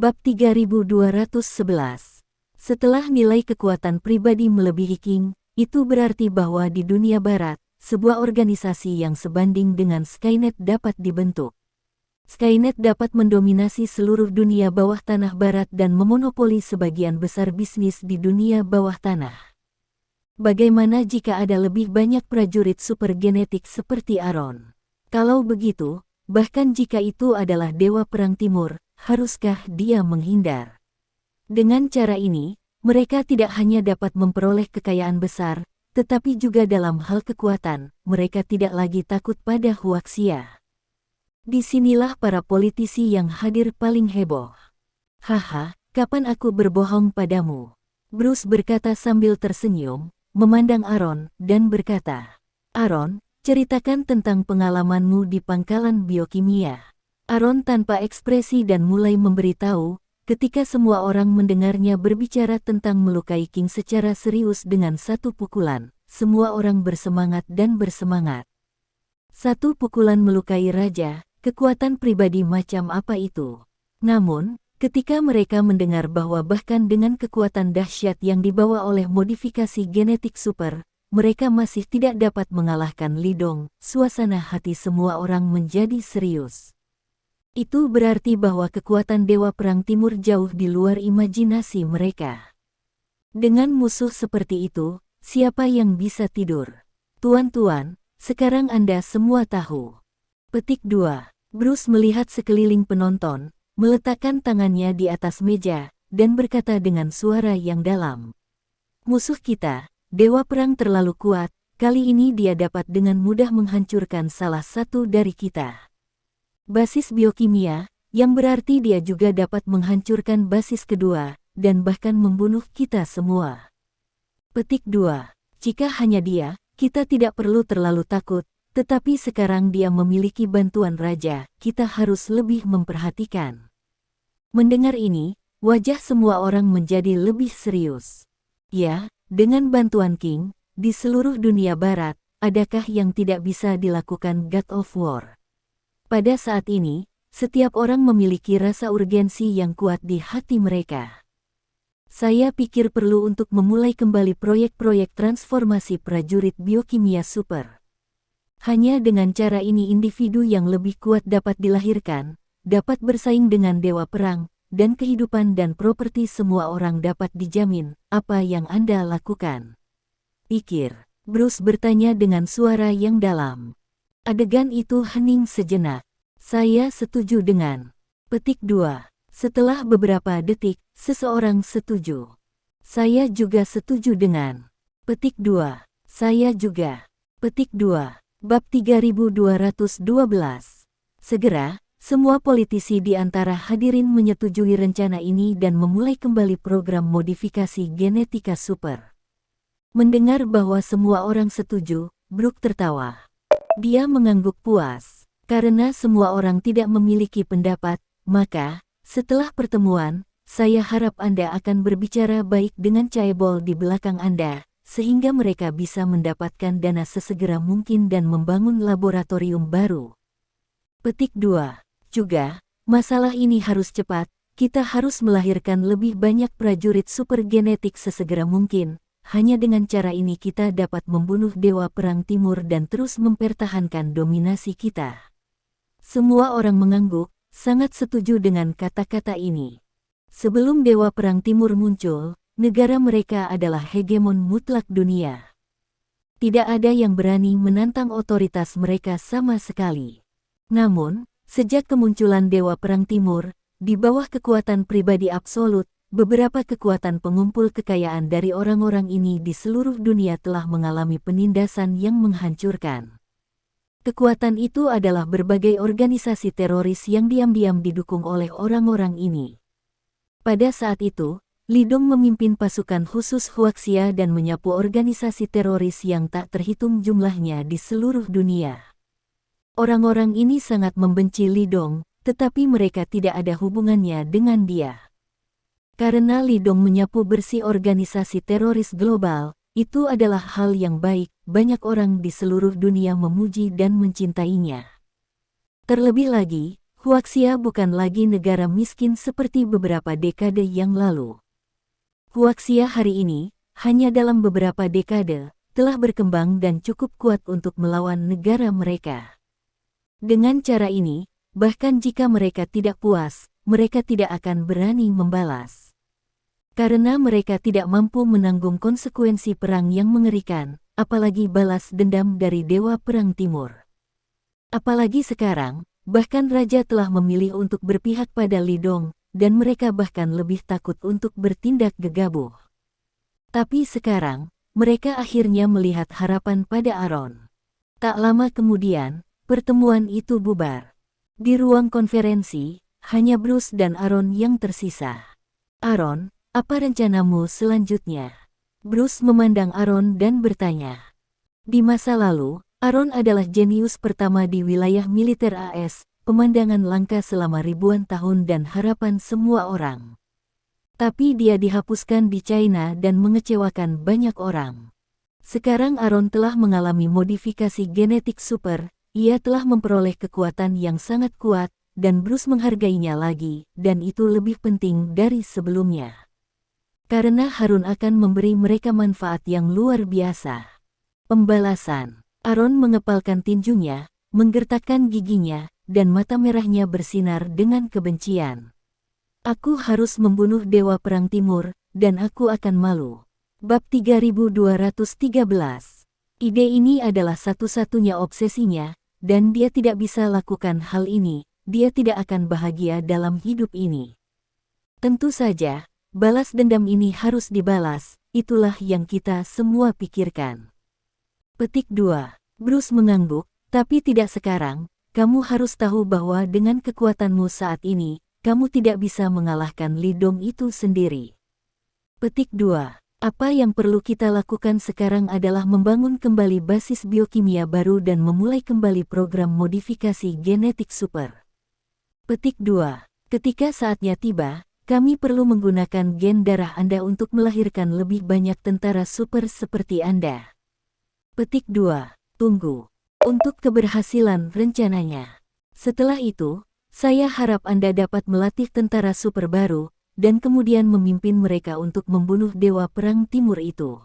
Bab 3211. Setelah nilai kekuatan pribadi melebihi King, itu berarti bahwa di dunia barat, sebuah organisasi yang sebanding dengan Skynet dapat dibentuk. Skynet dapat mendominasi seluruh dunia bawah tanah barat dan memonopoli sebagian besar bisnis di dunia bawah tanah. Bagaimana jika ada lebih banyak prajurit super genetik seperti Aaron? Kalau begitu, bahkan jika itu adalah Dewa Perang Timur, haruskah dia menghindar? Dengan cara ini, mereka tidak hanya dapat memperoleh kekayaan besar, tetapi juga dalam hal kekuatan, mereka tidak lagi takut pada Huaxia. Disinilah para politisi yang hadir paling heboh. Haha, kapan aku berbohong padamu? Bruce berkata sambil tersenyum, memandang Aaron, dan berkata, Aaron, ceritakan tentang pengalamanmu di pangkalan biokimia. Aaron tanpa ekspresi dan mulai memberitahu, ketika semua orang mendengarnya berbicara tentang melukai King secara serius dengan satu pukulan, semua orang bersemangat dan bersemangat. Satu pukulan melukai raja, kekuatan pribadi macam apa itu? Namun, ketika mereka mendengar bahwa bahkan dengan kekuatan dahsyat yang dibawa oleh modifikasi genetik super, mereka masih tidak dapat mengalahkan Li Dong, suasana hati semua orang menjadi serius. Itu berarti bahwa kekuatan Dewa Perang Timur jauh di luar imajinasi mereka. Dengan musuh seperti itu, siapa yang bisa tidur? Tuan-tuan, sekarang Anda semua tahu. Petik 2. Bruce melihat sekeliling penonton, meletakkan tangannya di atas meja, dan berkata dengan suara yang dalam. Musuh kita, Dewa Perang terlalu kuat, kali ini dia dapat dengan mudah menghancurkan salah satu dari kita. Basis biokimia, yang berarti dia juga dapat menghancurkan basis kedua, dan bahkan membunuh kita semua. Petik 2. Jika hanya dia, kita tidak perlu terlalu takut, tetapi sekarang dia memiliki bantuan raja, kita harus lebih memperhatikan. Mendengar ini, wajah semua orang menjadi lebih serius. Ya, dengan bantuan King, di seluruh dunia barat, adakah yang tidak bisa dilakukan God of War? Pada saat ini, setiap orang memiliki rasa urgensi yang kuat di hati mereka. Saya pikir perlu untuk memulai kembali proyek-proyek transformasi prajurit biokimia super. Hanya dengan cara ini individu yang lebih kuat dapat dilahirkan, dapat bersaing dengan Dewa Perang, dan kehidupan dan properti semua orang dapat dijamin. Apa yang Anda lakukan? Pikir, Bruce bertanya dengan suara yang dalam. Adegan itu hening sejenak. Saya setuju dengan. Petik 2. Setelah beberapa detik, seseorang setuju. Saya juga setuju dengan. Petik 2. Saya juga. Petik 2. Bab 3212. Segera, semua politisi di antara hadirin menyetujui rencana ini dan memulai kembali program modifikasi genetika super. Mendengar bahwa semua orang setuju, Brooke tertawa. Dia mengangguk puas. Karena semua orang tidak memiliki pendapat, maka, setelah pertemuan, saya harap Anda akan berbicara baik dengan Chaebol di belakang Anda, sehingga mereka bisa mendapatkan dana sesegera mungkin dan membangun laboratorium baru. Petik 2. Juga, masalah ini harus cepat, kita harus melahirkan lebih banyak prajurit super genetik sesegera mungkin, hanya dengan cara ini kita dapat membunuh Dewa Perang Timur dan terus mempertahankan dominasi kita. Semua orang mengangguk, sangat setuju dengan kata-kata ini. Sebelum Dewa Perang Timur muncul, negara mereka adalah hegemon mutlak dunia. Tidak ada yang berani menantang otoritas mereka sama sekali. Namun, sejak kemunculan Dewa Perang Timur, di bawah kekuatan pribadi absolut, beberapa kekuatan pengumpul kekayaan dari orang-orang ini di seluruh dunia telah mengalami penindasan yang menghancurkan. Kekuatan itu adalah berbagai organisasi teroris yang diam-diam didukung oleh orang-orang ini. Pada saat itu, Li Dong memimpin pasukan khusus Huaxia dan menyapu organisasi teroris yang tak terhitung jumlahnya di seluruh dunia. Orang-orang ini sangat membenci Li Dong, tetapi mereka tidak ada hubungannya dengan dia. Karena Li Dong menyapu bersih organisasi teroris global, itu adalah hal yang baik, banyak orang di seluruh dunia memuji dan mencintainya. Terlebih lagi, Huaxia bukan lagi negara miskin seperti beberapa dekade yang lalu. Huaxia hari ini, hanya dalam beberapa dekade, telah berkembang dan cukup kuat untuk melawan negara mereka. Dengan cara ini, bahkan jika mereka tidak puas, mereka tidak akan berani membalas. Karena mereka tidak mampu menanggung konsekuensi perang yang mengerikan, apalagi balas dendam dari Dewa Perang Timur. Apalagi sekarang, bahkan Raja telah memilih untuk berpihak pada Li Dong, dan mereka bahkan lebih takut untuk bertindak gegabah. Tapi sekarang, mereka akhirnya melihat harapan pada Aaron. Tak lama kemudian, pertemuan itu bubar. Di ruang konferensi, hanya Bruce dan Aaron yang tersisa. "Aaron, apa rencanamu selanjutnya?" Bruce memandang Aaron dan bertanya. Di masa lalu, Aaron adalah jenius pertama di wilayah militer AS, pemandangan langka selama ribuan tahun dan harapan semua orang. Tapi dia dihapuskan di China dan mengecewakan banyak orang. Sekarang Aaron telah mengalami modifikasi genetik super, ia telah memperoleh kekuatan yang sangat kuat, dan Bruce menghargainya lagi, dan itu lebih penting dari sebelumnya. Karena Harun akan memberi mereka manfaat yang luar biasa. Pembalasan. Aaron mengepalkan tinjunya, menggertakkan giginya, dan mata merahnya bersinar dengan kebencian. "Aku harus membunuh Dewa Perang Timur, dan aku akan malu." Bab 3213. Ide ini adalah satu-satunya obsesinya, dan dia tidak bisa lakukan hal ini, dia tidak akan bahagia dalam hidup ini. Tentu saja, balas dendam ini harus dibalas, itulah yang kita semua pikirkan. Petik 2. Bruce mengangguk, tapi tidak sekarang. Kamu harus tahu bahwa dengan kekuatanmu saat ini, kamu tidak bisa mengalahkan Li Dong itu sendiri. Petik 2. Apa yang perlu kita lakukan sekarang adalah membangun kembali basis biokimia baru dan memulai kembali program modifikasi genetik super. Petik 2. Ketika saatnya tiba, kami perlu menggunakan gen darah Anda untuk melahirkan lebih banyak tentara super seperti Anda. Petik 2. Tunggu. Untuk keberhasilan rencananya. Setelah itu, saya harap Anda dapat melatih tentara super baru, dan kemudian memimpin mereka untuk membunuh Dewa Perang Timur itu.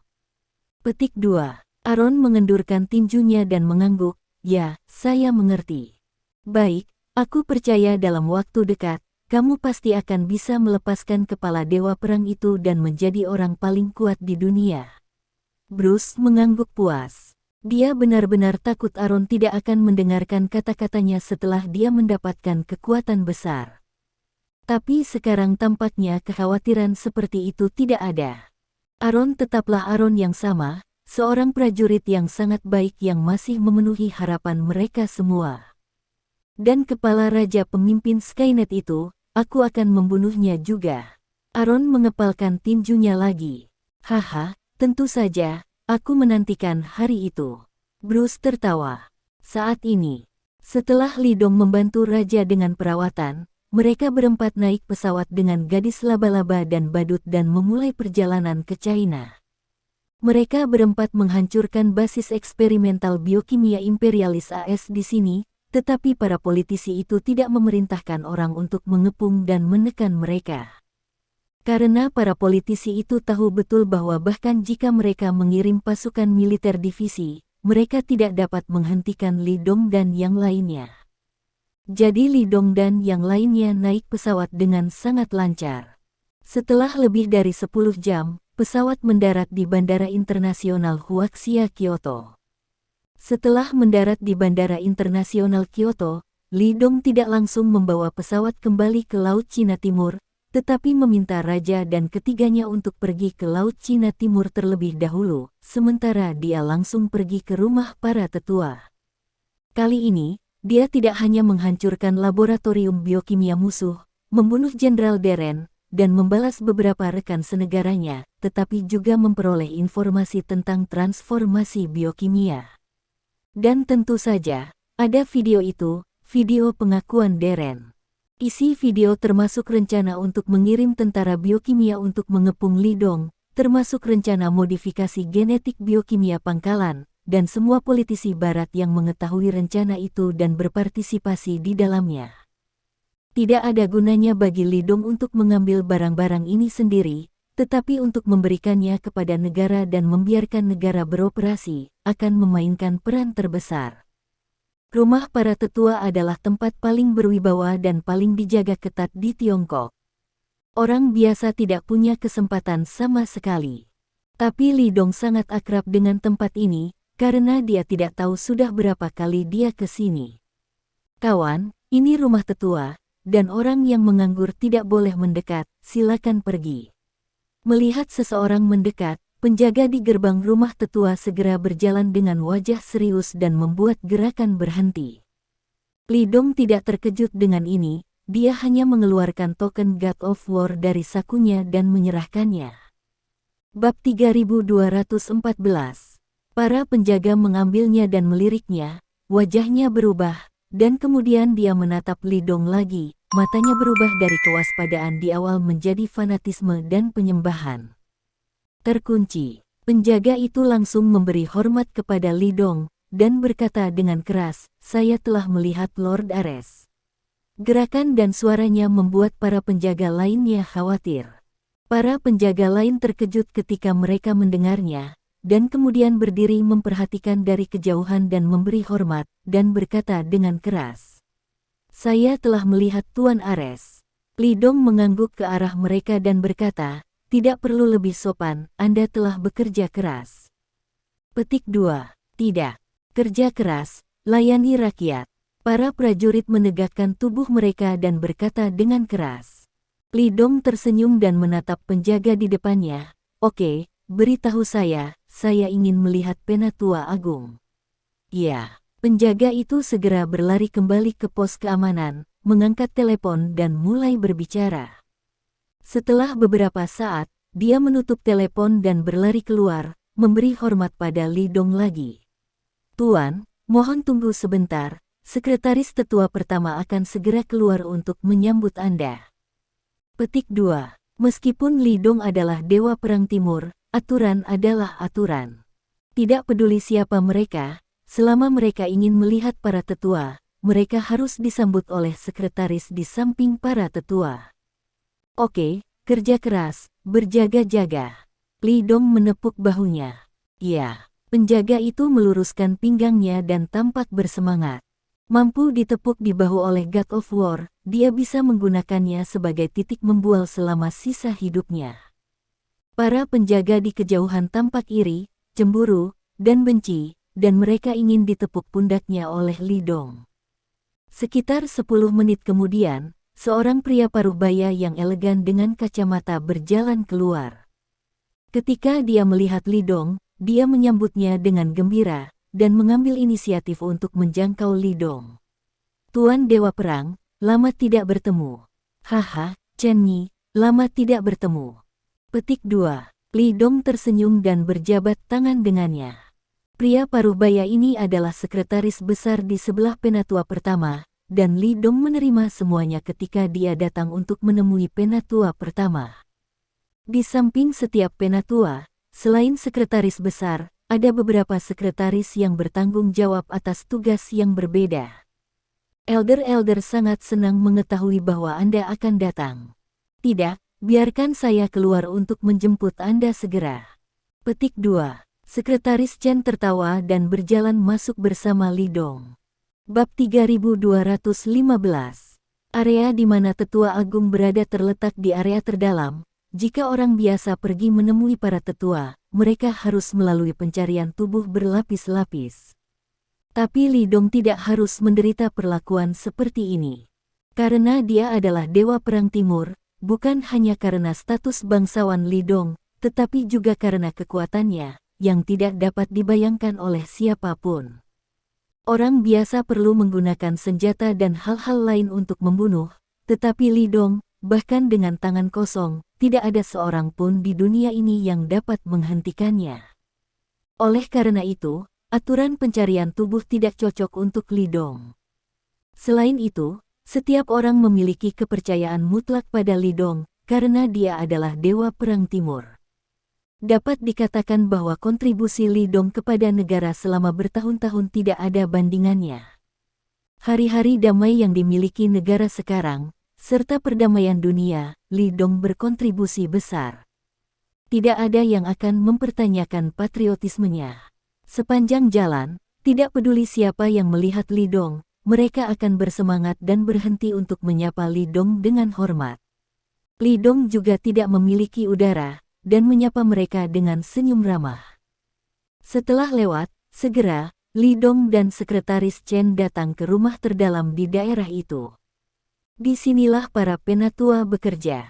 Petik 2. Aaron mengendurkan tinjunya dan mengangguk, "Ya, saya mengerti. Baik, aku percaya dalam waktu dekat, kamu pasti akan bisa melepaskan kepala Dewa Perang itu dan menjadi orang paling kuat di dunia." Bruce mengangguk puas. Dia benar-benar takut Aaron tidak akan mendengarkan kata-katanya setelah dia mendapatkan kekuatan besar. Tapi sekarang tampaknya kekhawatiran seperti itu tidak ada. Aaron tetaplah Aaron yang sama, seorang prajurit yang sangat baik yang masih memenuhi harapan mereka semua. Dan kepala raja pemimpin Skynet itu, aku akan membunuhnya juga. Aaron mengepalkan tinjunya lagi. "Haha, tentu saja, aku menantikan hari itu." Bruce tertawa. Saat ini, setelah Li Dong membantu raja dengan perawatan, mereka berempat naik pesawat dengan gadis laba-laba dan badut dan memulai perjalanan ke China. Mereka berempat menghancurkan basis eksperimental biokimia imperialis AS di sini, tetapi para politisi itu tidak memerintahkan orang untuk mengepung dan menekan mereka. Karena para politisi itu tahu betul bahwa bahkan jika mereka mengirim pasukan militer divisi, mereka tidak dapat menghentikan Li Dong dan yang lainnya. Jadi Li Dong dan yang lainnya naik pesawat dengan sangat lancar. Setelah lebih dari 10 jam, pesawat mendarat di Bandara Internasional Huaxia Kyoto. Setelah mendarat di Bandara Internasional Kyoto, Li Dong tidak langsung membawa pesawat kembali ke Laut Cina Timur, tetapi meminta raja dan ketiganya untuk pergi ke Laut Cina Timur terlebih dahulu, sementara dia langsung pergi ke rumah para tetua. Kali ini, dia tidak hanya menghancurkan laboratorium biokimia musuh, membunuh Jenderal Deren, dan membalas beberapa rekan senegaranya, tetapi juga memperoleh informasi tentang transformasi biokimia. Dan tentu saja, ada video itu, video pengakuan Deren. Isi video termasuk rencana untuk mengirim tentara biokimia untuk mengepung Li Dong, termasuk rencana modifikasi genetik biokimia pangkalan, dan semua politisi barat yang mengetahui rencana itu dan berpartisipasi di dalamnya. Tidak ada gunanya bagi Li Dong untuk mengambil barang-barang ini sendiri, tetapi untuk memberikannya kepada negara dan membiarkan negara beroperasi, akan memainkan peran terbesar. Rumah para tetua adalah tempat paling berwibawa dan paling dijaga ketat di Tiongkok. Orang biasa tidak punya kesempatan sama sekali. Tapi Li Dong sangat akrab dengan tempat ini, karena dia tidak tahu sudah berapa kali dia ke sini. Kawan, ini rumah tetua, dan orang yang menganggur tidak boleh mendekat, silakan pergi. Melihat seseorang mendekat, penjaga di gerbang rumah tetua segera berjalan dengan wajah serius dan membuat gerakan berhenti. Li Dong tidak terkejut dengan ini, dia hanya mengeluarkan token God of War dari sakunya dan menyerahkannya. Bab 3214. Para penjaga mengambilnya dan meliriknya, wajahnya berubah, dan kemudian dia menatap Li Dong lagi, matanya berubah dari kewaspadaan di awal menjadi fanatisme dan penyembahan. Terkunci, penjaga itu langsung memberi hormat kepada Li Dong, dan berkata dengan keras, "Saya telah melihat Lord Ares." Gerakan dan suaranya membuat para penjaga lainnya khawatir. Para penjaga lain terkejut ketika mereka mendengarnya, dan kemudian berdiri memperhatikan dari kejauhan dan memberi hormat, dan berkata dengan keras, "Saya telah melihat Tuan Ares." Li Dong mengangguk ke arah mereka dan berkata, "Tidak perlu lebih sopan, Anda telah bekerja keras." Petik 2. Tidak. Kerja keras, layani rakyat. Para prajurit menegakkan tubuh mereka dan berkata dengan keras. Li Dong tersenyum dan menatap penjaga di depannya. "Oke, beritahu saya ingin melihat Penatua Agung." Ya, penjaga itu segera berlari kembali ke pos keamanan, mengangkat telepon dan mulai berbicara. Setelah beberapa saat, dia menutup telepon dan berlari keluar, memberi hormat pada Li Dong lagi. "Tuan, mohon tunggu sebentar, sekretaris tetua pertama akan segera keluar untuk menyambut Anda." Petik 2. Meskipun Li Dong adalah dewa perang timur, aturan adalah aturan. Tidak peduli siapa mereka, selama mereka ingin melihat para tetua, mereka harus disambut oleh sekretaris di samping para tetua. "Oke, kerja keras, berjaga-jaga." Li Dong menepuk bahunya. Ya, penjaga itu meluruskan pinggangnya dan tampak bersemangat. Mampu ditepuk di bahu oleh God of War, dia bisa menggunakannya sebagai titik membual selama sisa hidupnya. Para penjaga di kejauhan tampak iri, cemburu, dan benci, dan mereka ingin ditepuk pundaknya oleh Li Dong. Sekitar 10 menit kemudian, seorang pria paruh baya yang elegan dengan kacamata berjalan keluar. Ketika dia melihat Li Dong, dia menyambutnya dengan gembira, dan mengambil inisiatif untuk menjangkau Li Dong. "Tuan Dewa Perang, lama tidak bertemu." "Haha, Chen Yi, lama tidak bertemu." Petik 2. Li Dong tersenyum dan berjabat tangan dengannya. Pria paruh baya ini adalah sekretaris besar di sebelah Penatua pertama, dan Li Dong menerima semuanya ketika dia datang untuk menemui Penatua pertama. Di samping setiap Penatua, selain sekretaris besar, ada beberapa sekretaris yang bertanggung jawab atas tugas yang berbeda. Elder-elder sangat senang mengetahui bahwa Anda akan datang. "Tidak, biarkan saya keluar untuk menjemput Anda segera." Petik 2. Sekretaris Chen tertawa dan berjalan masuk bersama Li Dong. Bab 3215. Area di mana Tetua Agung berada terletak di area terdalam. Jika orang biasa pergi menemui para tetua, mereka harus melalui pencarian tubuh berlapis-lapis. Tapi Li Dong tidak harus menderita perlakuan seperti ini. Karena dia adalah dewa perang timur, bukan hanya karena status bangsawan Li Dong, tetapi juga karena kekuatannya, yang tidak dapat dibayangkan oleh siapapun. Orang biasa perlu menggunakan senjata dan hal-hal lain untuk membunuh, tetapi Li Dong, bahkan dengan tangan kosong, tidak ada seorang pun di dunia ini yang dapat menghentikannya. Oleh karena itu, aturan pencarian tubuh tidak cocok untuk Li Dong. Selain itu, setiap orang memiliki kepercayaan mutlak pada Li Dong, karena dia adalah dewa perang timur. Dapat dikatakan bahwa kontribusi Li Dong kepada negara selama bertahun-tahun tidak ada bandingannya. Hari-hari damai yang dimiliki negara sekarang, serta perdamaian dunia, Li Dong berkontribusi besar. Tidak ada yang akan mempertanyakan patriotismenya. Sepanjang jalan, tidak peduli siapa yang melihat Li Dong, mereka akan bersemangat dan berhenti untuk menyapa Li Dong dengan hormat. Li Dong juga tidak memiliki udara, dan menyapa mereka dengan senyum ramah. Setelah lewat, segera, Li Dong dan Sekretaris Chen datang ke rumah terdalam di daerah itu. Disinilah para penatua bekerja.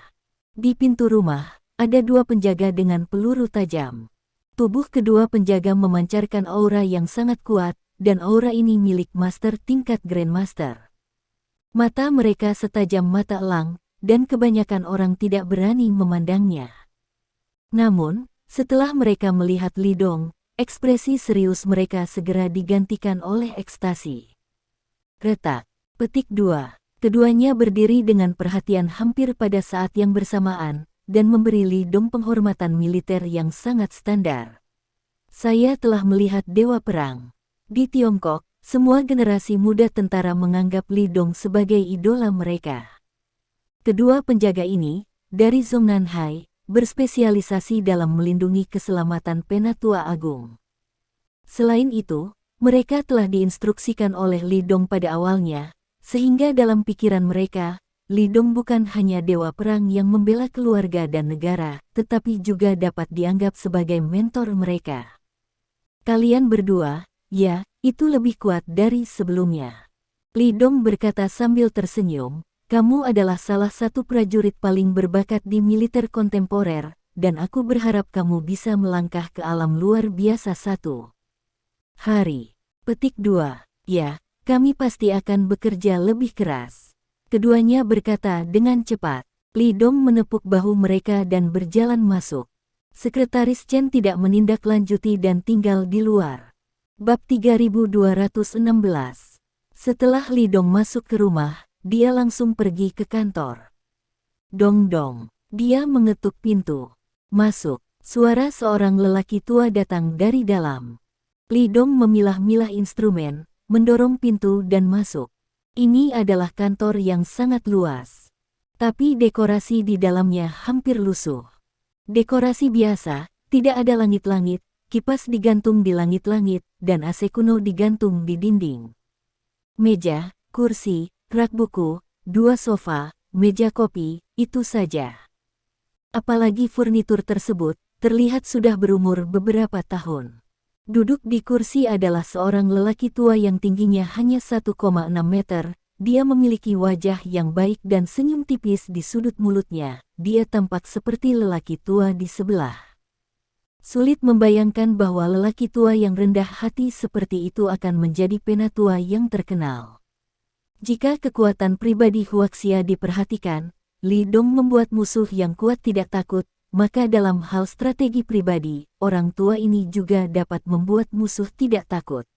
Di pintu rumah, ada dua penjaga dengan peluru tajam. Tubuh kedua penjaga memancarkan aura yang sangat kuat, dan aura ini milik master tingkat Grandmaster. Mata mereka setajam mata elang, dan kebanyakan orang tidak berani memandangnya. Namun, setelah mereka melihat Li Dong, ekspresi serius mereka segera digantikan oleh ekstasi. Retak. Petik 2. Keduanya berdiri dengan perhatian hampir pada saat yang bersamaan, dan memberi Li Dong penghormatan militer yang sangat standar. Saya telah melihat Dewa Perang. Di Tiongkok, semua generasi muda tentara menganggap Li Dong sebagai idola mereka. Kedua penjaga ini, dari Zongnanhai, berspesialisasi dalam melindungi keselamatan Penatua Agung. Selain itu, mereka telah diinstruksikan oleh Li Dong pada awalnya, sehingga dalam pikiran mereka, Li Dong bukan hanya dewa perang yang membela keluarga dan negara, tetapi juga dapat dianggap sebagai mentor mereka. Kalian berdua, ya, itu lebih kuat dari sebelumnya. Li Dong berkata sambil tersenyum, kamu adalah salah satu prajurit paling berbakat di militer kontemporer, dan aku berharap kamu bisa melangkah ke alam luar biasa satu hari. Petik 2. Ya, kami pasti akan bekerja lebih keras. Keduanya berkata dengan cepat. Li Dong menepuk bahu mereka dan berjalan masuk. Sekretaris Chen tidak menindaklanjuti dan tinggal di luar. Bab 3216. Setelah Li Dong masuk ke rumah, dia langsung pergi ke kantor. Dong dong. Dia mengetuk pintu. Masuk. Suara seorang lelaki tua datang dari dalam. Li Dong memilah-milah instrumen, mendorong pintu dan masuk. Ini adalah kantor yang sangat luas. Tapi dekorasi di dalamnya hampir lusuh. Dekorasi biasa, tidak ada langit-langit, kipas digantung di langit-langit, dan AC kuno digantung di dinding. Meja, kursi, rak buku, dua sofa, meja kopi, itu saja. Apalagi furnitur tersebut, terlihat sudah berumur beberapa tahun. Duduk di kursi adalah seorang lelaki tua yang tingginya hanya 1,6 meter, dia memiliki wajah yang baik dan senyum tipis di sudut mulutnya, dia tampak seperti lelaki tua di sebelah. Sulit membayangkan bahwa lelaki tua yang rendah hati seperti itu akan menjadi penatua yang terkenal. Jika kekuatan pribadi Huaxia diperhatikan, Li Dong membuat musuh yang kuat tidak takut, maka dalam hal strategi pribadi, orang tua ini juga dapat membuat musuh tidak takut.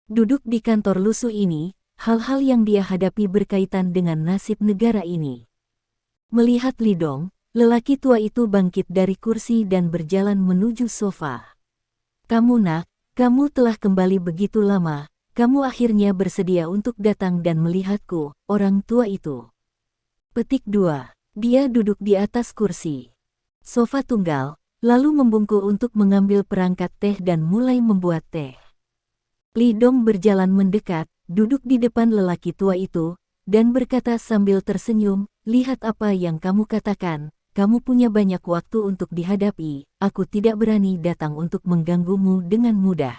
Duduk di kantor lusuh ini, hal-hal yang dia hadapi berkaitan dengan nasib negara ini. Melihat Li Dong, lelaki tua itu bangkit dari kursi dan berjalan menuju sofa. Kamu nak, kamu telah kembali begitu lama, kamu akhirnya bersedia untuk datang dan melihatku, orang tua itu. Petik 2. Dia duduk di atas kursi sofa tunggal, lalu membungkuk untuk mengambil perangkat teh dan mulai membuat teh. Li Dong berjalan mendekat, duduk di depan lelaki tua itu, dan berkata sambil tersenyum, lihat apa yang kamu katakan, kamu punya banyak waktu untuk dihadapi, aku tidak berani datang untuk mengganggumu dengan mudah.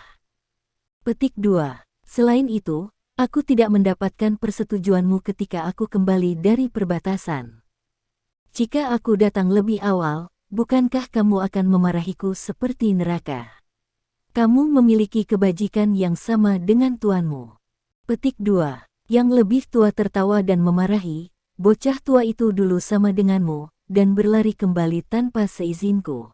Petik 2. Selain itu, aku tidak mendapatkan persetujuanmu ketika aku kembali dari perbatasan. Jika aku datang lebih awal, bukankah kamu akan memarahiku seperti neraka? Kamu memiliki kebajikan yang sama dengan tuanmu. Petik 2. Yang lebih tua tertawa dan memarahi, bocah tua itu dulu sama denganmu, dan berlari kembali tanpa seizinku.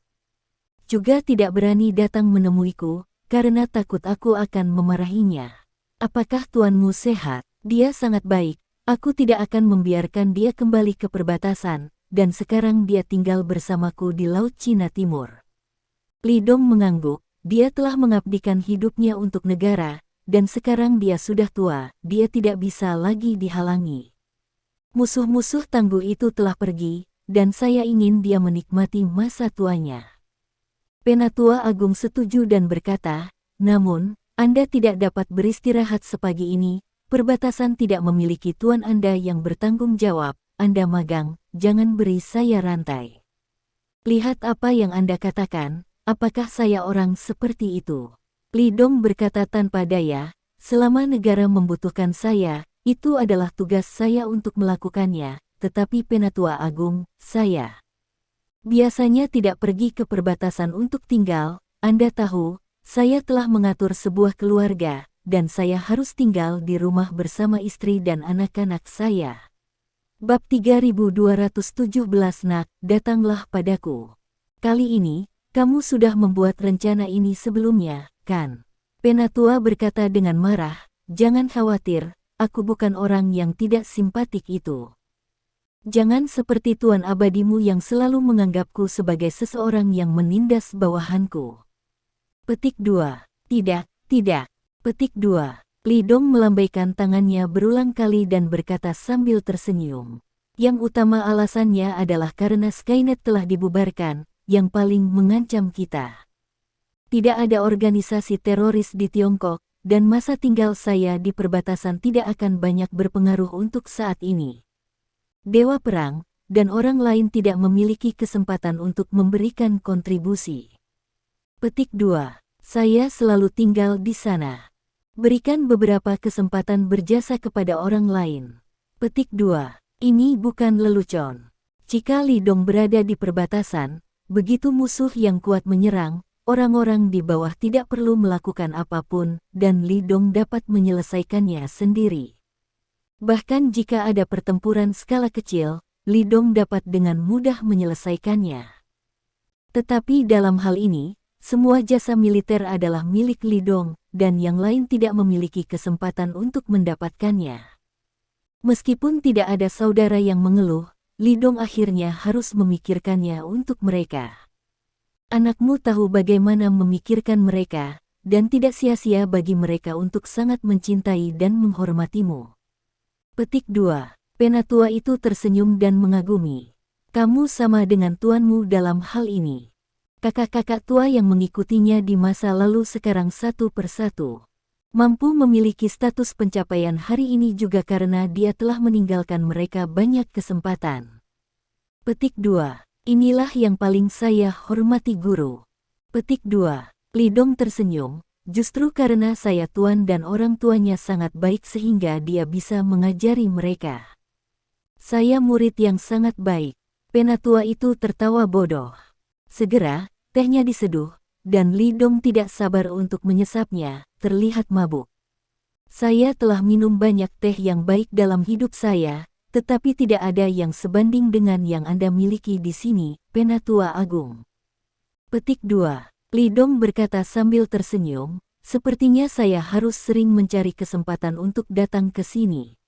Juga tidak berani datang menemuiku, karena takut aku akan memarahinya. Apakah tuanmu sehat? Dia sangat baik, aku tidak akan membiarkan dia kembali ke perbatasan, dan sekarang dia tinggal bersamaku di Laut Cina Timur. Li Dong mengangguk, dia telah mengabdikan hidupnya untuk negara, dan sekarang dia sudah tua, dia tidak bisa lagi dihalangi. Musuh-musuh tangguh itu telah pergi, dan saya ingin dia menikmati masa tuanya. Penatua Agung setuju dan berkata, namun, Anda tidak dapat beristirahat sepagi ini, perbatasan tidak memiliki tuan Anda yang bertanggung jawab, Anda magang, jangan beri saya rantai. Lihat apa yang Anda katakan, apakah saya orang seperti itu? Li Dong berkata tanpa daya, selama negara membutuhkan saya, itu adalah tugas saya untuk melakukannya, tetapi Penatua Agung, saya biasanya tidak pergi ke perbatasan untuk tinggal, Anda tahu, saya telah mengatur sebuah keluarga, dan saya harus tinggal di rumah bersama istri dan anak-anak saya. Bab 3217 Nak, datanglah padaku. Kali ini, kamu sudah membuat rencana ini sebelumnya, kan? Penatua berkata dengan marah, jangan khawatir, aku bukan orang yang tidak simpatik itu. Jangan seperti Tuan Abadimu yang selalu menganggapku sebagai seseorang yang menindas bawahanku. Petik 2. Tidak, tidak. Petik 2. Li Dong melambaikan tangannya berulang kali dan berkata sambil tersenyum. Yang utama alasannya adalah karena Skynet telah dibubarkan, yang paling mengancam kita. Tidak ada organisasi teroris di Tiongkok, dan masa tinggal saya di perbatasan tidak akan banyak berpengaruh untuk saat ini. Dewa Perang, dan orang lain tidak memiliki kesempatan untuk memberikan kontribusi. Petik 2. Saya selalu tinggal di sana. Berikan beberapa kesempatan berjasa kepada orang lain. Petik 2. Ini bukan lelucon. Jika Li Dong berada di perbatasan, begitu musuh yang kuat menyerang, orang-orang di bawah tidak perlu melakukan apapun, dan Li Dong dapat menyelesaikannya sendiri. Bahkan jika ada pertempuran skala kecil, Li Dong dapat dengan mudah menyelesaikannya. Tetapi dalam hal ini, semua jasa militer adalah milik Li Dong, dan yang lain tidak memiliki kesempatan untuk mendapatkannya. Meskipun tidak ada saudara yang mengeluh, Li Dong akhirnya harus memikirkannya untuk mereka. Anakmu tahu bagaimana memikirkan mereka, dan tidak sia-sia bagi mereka untuk sangat mencintai dan menghormatimu. Petik 2. Penatua itu tersenyum dan mengagumi. Kamu sama dengan tuanmu dalam hal ini. Kakak-kakak tua yang mengikutinya di masa lalu sekarang satu persatu mampu memiliki status pencapaian hari ini juga karena dia telah meninggalkan mereka banyak kesempatan. Petik 2. Inilah yang paling saya hormati guru. Petik 2. Li Dong tersenyum. Justru karena saya tuan dan orang tuanya sangat baik sehingga dia bisa mengajari mereka. Saya murid yang sangat baik. Penatua itu tertawa bodoh. Segera, tehnya diseduh, dan Li Dong tidak sabar untuk menyesapnya, terlihat mabuk. Saya telah minum banyak teh yang baik dalam hidup saya, tetapi tidak ada yang sebanding dengan yang Anda miliki di sini, Penatua Agung. Petik 2. Li Dong berkata sambil tersenyum, sepertinya saya harus sering mencari kesempatan untuk datang ke sini.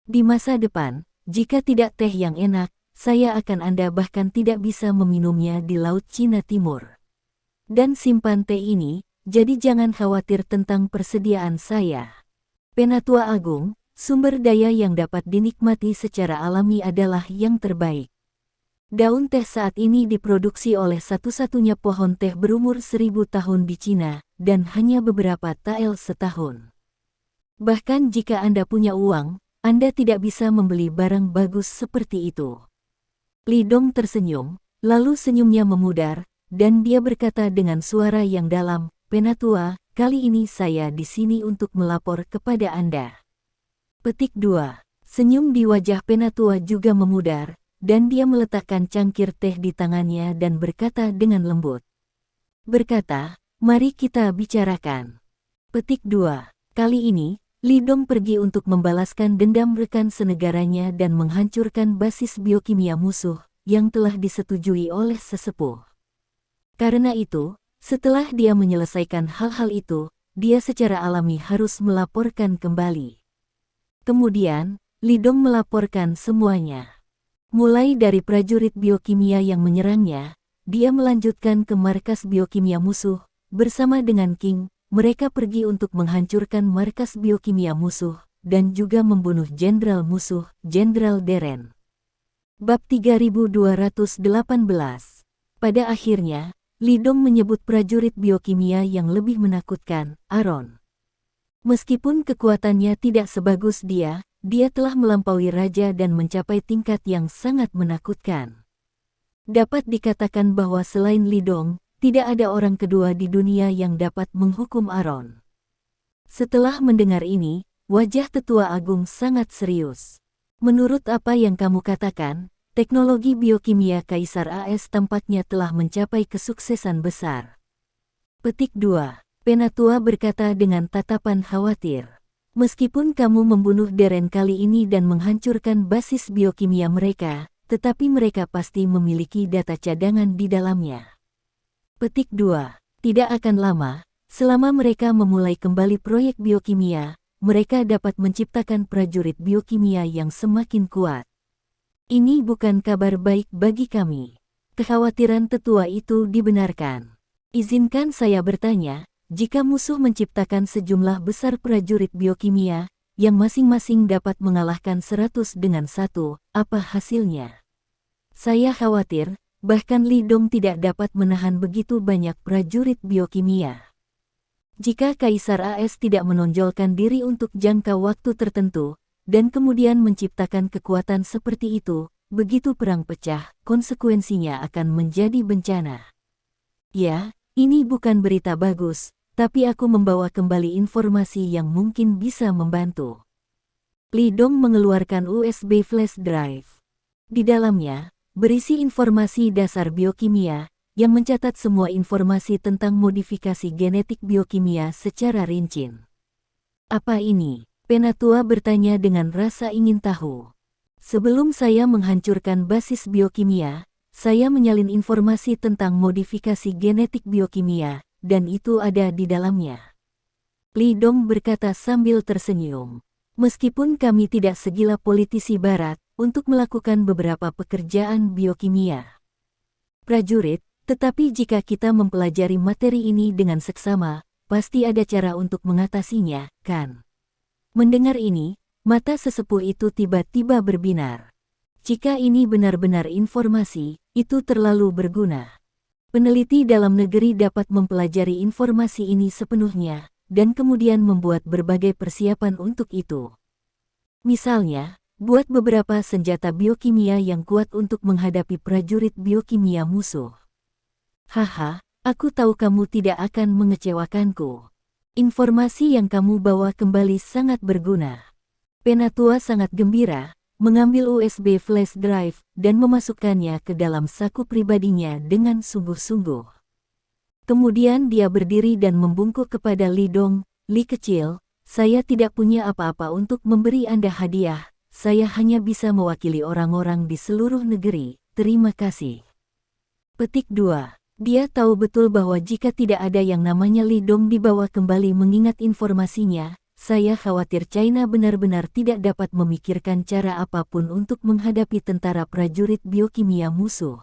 Di masa depan, jika tidak teh yang enak, saya akan Anda bahkan tidak bisa meminumnya di Laut Cina Timur. Dan simpan teh ini, jadi jangan khawatir tentang persediaan saya. Penatua Agung, sumber daya yang dapat dinikmati secara alami adalah yang terbaik. Daun teh saat ini diproduksi oleh satu-satunya pohon teh berumur 1000 tahun di Cina, dan hanya beberapa tael setahun. Bahkan jika Anda punya uang, Anda tidak bisa membeli barang bagus seperti itu. Li Dong tersenyum, lalu senyumnya memudar, dan dia berkata dengan suara yang dalam, Penatua, kali ini saya di sini untuk melapor kepada Anda. Petik 2. Senyum di wajah Penatua juga memudar, dan dia meletakkan cangkir teh di tangannya dan berkata dengan lembut. Berkata, mari kita bicarakan. Petik 2. Kali ini, Li Dong pergi untuk membalaskan dendam rekan senegaranya dan menghancurkan basis biokimia musuh, yang telah disetujui oleh sesepuh. Karena itu, setelah dia menyelesaikan hal-hal itu, dia secara alami harus melaporkan kembali. Kemudian, Li Dong melaporkan semuanya. Mulai dari prajurit biokimia yang menyerangnya, dia melanjutkan ke markas biokimia musuh. Bersama dengan King, mereka pergi untuk menghancurkan markas biokimia musuh, dan juga membunuh jenderal musuh, Jenderal Deren. Bab 3218. Pada akhirnya, Li Dong menyebut prajurit biokimia yang lebih menakutkan, Aron. Meskipun kekuatannya tidak sebagus dia telah melampaui raja dan mencapai tingkat yang sangat menakutkan. Dapat dikatakan bahwa selain Li Dong, tidak ada orang kedua di dunia yang dapat menghukum Aron. Setelah mendengar ini, wajah tetua agung sangat serius. Menurut apa yang kamu katakan, teknologi biokimia Kaisar AS tampaknya telah mencapai kesuksesan besar. Petik 2. Penatua berkata dengan tatapan khawatir. Meskipun kamu membunuh Deren kali ini dan menghancurkan basis biokimia mereka, tetapi mereka pasti memiliki data cadangan di dalamnya. Petik 2. Tidak akan lama, selama mereka memulai kembali proyek biokimia, mereka dapat menciptakan prajurit biokimia yang semakin kuat. Ini bukan kabar baik bagi kami. Kekhawatiran tetua itu dibenarkan. Izinkan saya bertanya, jika musuh menciptakan sejumlah besar prajurit biokimia, yang masing-masing dapat mengalahkan 100 dengan 1, apa hasilnya? Saya khawatir, bahkan Li Dong tidak dapat menahan begitu banyak prajurit biokimia. Jika Kaisar AS tidak menonjolkan diri untuk jangka waktu tertentu, dan kemudian menciptakan kekuatan seperti itu, begitu perang pecah, konsekuensinya akan menjadi bencana. Ya, ini bukan berita bagus, tapi aku membawa kembali informasi yang mungkin bisa membantu. Li Dong mengeluarkan USB flash drive. Di dalamnya, berisi informasi dasar biokimia, yang mencatat semua informasi tentang modifikasi genetik biokimia secara rinci. Apa ini? Penatua bertanya dengan rasa ingin tahu. Sebelum saya menghancurkan basis biokimia, saya menyalin informasi tentang modifikasi genetik biokimia, dan itu ada di dalamnya. Li Dong berkata sambil tersenyum. Meskipun kami tidak segila politisi barat, untuk melakukan beberapa pekerjaan biokimia prajurit, tetapi jika kita mempelajari materi ini dengan seksama, pasti ada cara untuk mengatasinya, kan? Mendengar ini, mata sesepuh itu tiba-tiba berbinar. Jika ini benar-benar informasi, itu terlalu berguna. Peneliti dalam negeri dapat mempelajari informasi ini sepenuhnya, dan kemudian membuat berbagai persiapan untuk itu. Misalnya, buat beberapa senjata biokimia yang kuat untuk menghadapi prajurit biokimia musuh. Haha, aku tahu kamu tidak akan mengecewakanku. Informasi yang kamu bawa kembali sangat berguna. Penatua sangat gembira, mengambil USB flash drive, dan memasukkannya ke dalam saku pribadinya dengan sungguh-sungguh. Kemudian dia berdiri dan membungkuk kepada Li Dong. Li kecil, saya tidak punya apa-apa untuk memberi Anda hadiah, saya hanya bisa mewakili orang-orang di seluruh negeri, terima kasih. Petik 2. Dia tahu betul bahwa jika tidak ada yang namanya Li Dong dibawa kembali mengingat informasinya, saya khawatir China benar-benar tidak dapat memikirkan cara apapun untuk menghadapi tentara prajurit biokimia musuh.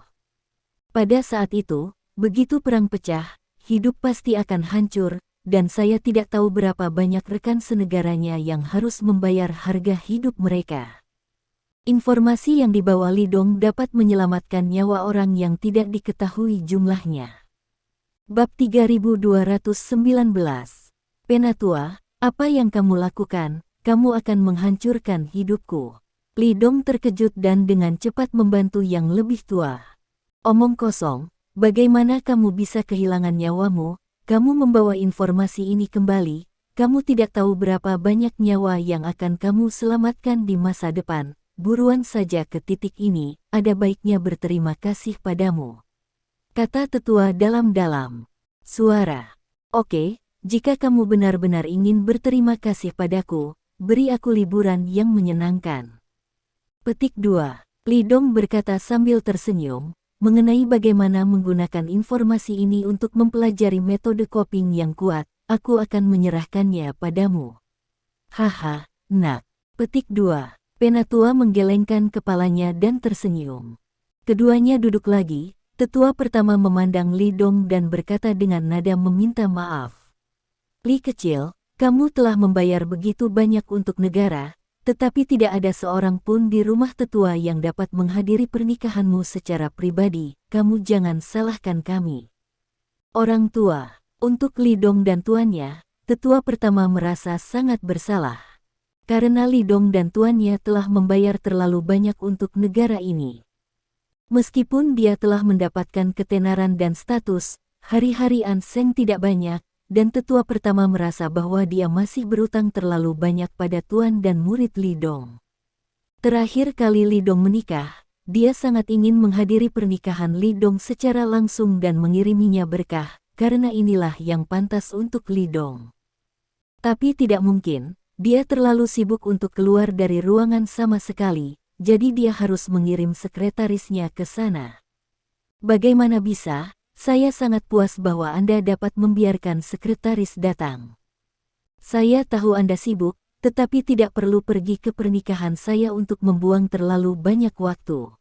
Pada saat itu, begitu perang pecah, hidup pasti akan hancur, dan saya tidak tahu berapa banyak rekan senegaranya yang harus membayar harga hidup mereka. Informasi yang dibawa Li Dong dapat menyelamatkan nyawa orang yang tidak diketahui jumlahnya. Bab 3219. Penatua, apa yang kamu lakukan? Kamu akan menghancurkan hidupku. Li Dong terkejut dan dengan cepat membantu yang lebih tua. Omong kosong, bagaimana kamu bisa kehilangan nyawamu? Kamu membawa informasi ini kembali, kamu tidak tahu berapa banyak nyawa yang akan kamu selamatkan di masa depan. Buruan saja ke titik ini, ada baiknya berterima kasih padamu. Kata tetua dalam-dalam suara. Oke, jika kamu benar-benar ingin berterima kasih padaku, beri aku liburan yang menyenangkan. Petik 2. Li Dong berkata sambil tersenyum, mengenai bagaimana menggunakan informasi ini untuk mempelajari metode coping yang kuat, aku akan menyerahkannya padamu. Haha, nak. Petik 2. Penatua menggelengkan kepalanya dan tersenyum. Keduanya duduk lagi, tetua pertama memandang Li Dong dan berkata dengan nada meminta maaf. Li kecil, Kamu telah membayar begitu banyak untuk negara, tetapi tidak ada seorang pun di rumah tetua yang dapat menghadiri pernikahanmu secara pribadi. Kamu jangan salahkan kami. Orang tua. Untuk Lidong dan tuannya, tetua pertama merasa sangat bersalah. Karena Lidong dan tuannya telah membayar terlalu banyak untuk negara ini. Meskipun dia telah mendapatkan ketenaran dan status, hari-hari Anseng tidak banyak, dan tetua pertama merasa bahwa dia masih berutang terlalu banyak pada tuan dan murid Lidong. Terakhir kali Lidong menikah, dia sangat ingin menghadiri pernikahan Lidong secara langsung dan mengiriminya berkah, karena inilah yang pantas untuk Lidong. Tapi tidak mungkin, dia terlalu sibuk untuk keluar dari ruangan sama sekali, jadi dia harus mengirim sekretarisnya ke sana. Bagaimana bisa? Saya sangat puas bahwa Anda dapat membiarkan sekretaris datang. Saya tahu Anda sibuk, tetapi tidak perlu pergi ke pernikahan saya untuk membuang terlalu banyak waktu.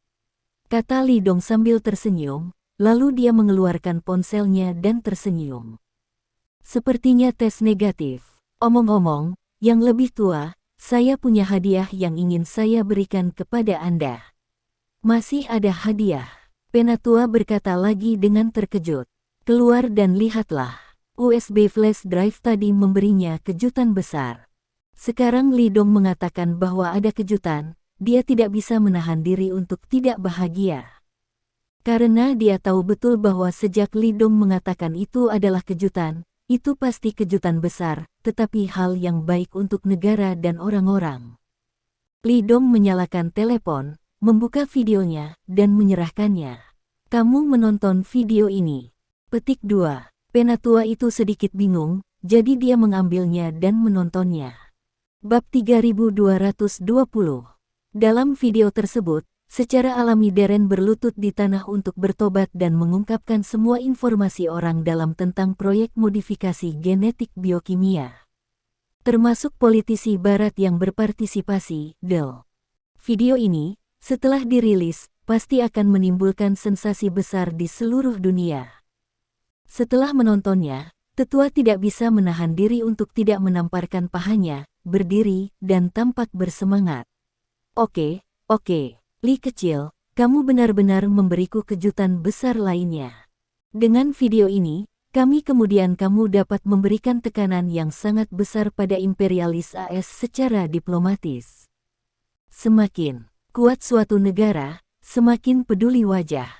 Kata Lidong sambil tersenyum, lalu dia mengeluarkan ponselnya dan tersenyum. Sepertinya tes negatif. Omong-omong, yang lebih tua, saya punya hadiah yang ingin saya berikan kepada Anda. Masih ada hadiah. Penatua berkata lagi dengan terkejut. Keluar dan lihatlah. USB flash drive tadi memberinya kejutan besar. Sekarang Lidong mengatakan bahwa ada kejutan, dia tidak bisa menahan diri untuk tidak bahagia. Karena dia tahu betul bahwa sejak Lidong mengatakan itu adalah kejutan, itu pasti kejutan besar, tetapi hal yang baik untuk negara dan orang-orang. Lidong menyalakan telepon, membuka videonya, dan menyerahkannya. Kamu menonton video ini. Petik 2. Penatua itu sedikit bingung, jadi dia mengambilnya dan menontonnya. Bab 3220. Dalam video tersebut, secara alami Darren berlutut di tanah untuk bertobat dan mengungkapkan semua informasi orang dalam tentang proyek modifikasi genetik biokimia. Termasuk politisi barat yang berpartisipasi, Del. Video ini, setelah dirilis, pasti akan menimbulkan sensasi besar di seluruh dunia. Setelah menontonnya, tetua tidak bisa menahan diri untuk tidak menamparkan pahanya, berdiri, dan tampak bersemangat. Oke. Li kecil, kamu benar-benar memberiku kejutan besar lainnya. Dengan video ini, kemudian kamu dapat memberikan tekanan yang sangat besar pada imperialis AS secara diplomatis. Semakin kuat suatu negara, semakin peduli wajah.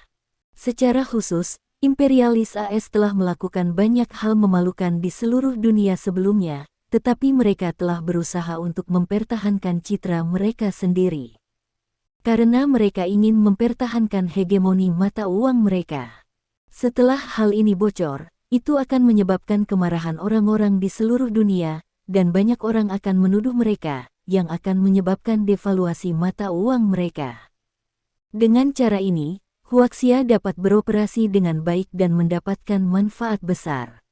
Secara khusus, imperialis AS telah melakukan banyak hal memalukan di seluruh dunia sebelumnya, tetapi mereka telah berusaha untuk mempertahankan citra mereka sendiri. Karena mereka ingin mempertahankan hegemoni mata uang mereka. Setelah hal ini bocor, itu akan menyebabkan kemarahan orang-orang di seluruh dunia, dan banyak orang akan menuduh mereka, yang akan menyebabkan devaluasi mata uang mereka. Dengan cara ini, Huaxia dapat beroperasi dengan baik dan mendapatkan manfaat besar.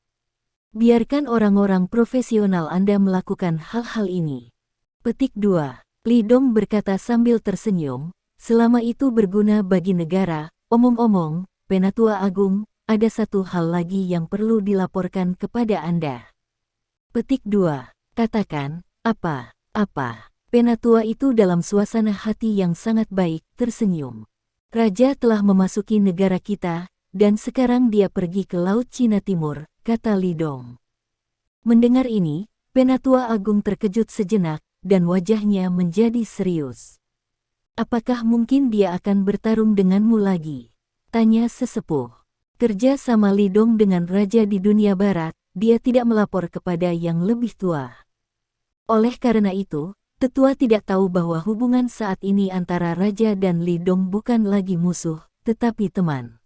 Biarkan orang-orang profesional Anda melakukan hal-hal ini. Petik 2. Lidong berkata sambil tersenyum, selama itu berguna bagi negara. Omong-omong, Penatua Agung, ada satu hal lagi yang perlu dilaporkan kepada Anda. Petik 2. Katakan, apa? Penatua itu dalam suasana hati yang sangat baik, tersenyum. Raja telah memasuki negara kita, dan sekarang dia pergi ke Laut Cina Timur, kata Lidong. Mendengar ini, Penatua Agung terkejut sejenak, dan wajahnya menjadi serius. Apakah mungkin dia akan bertarung denganmu lagi? Tanya sesepuh. Kerja sama Lidong dengan raja di dunia barat, dia tidak melapor kepada yang lebih tua. Oleh karena itu, tetua tidak tahu bahwa hubungan saat ini antara raja dan Lidong bukan lagi musuh, tetapi teman.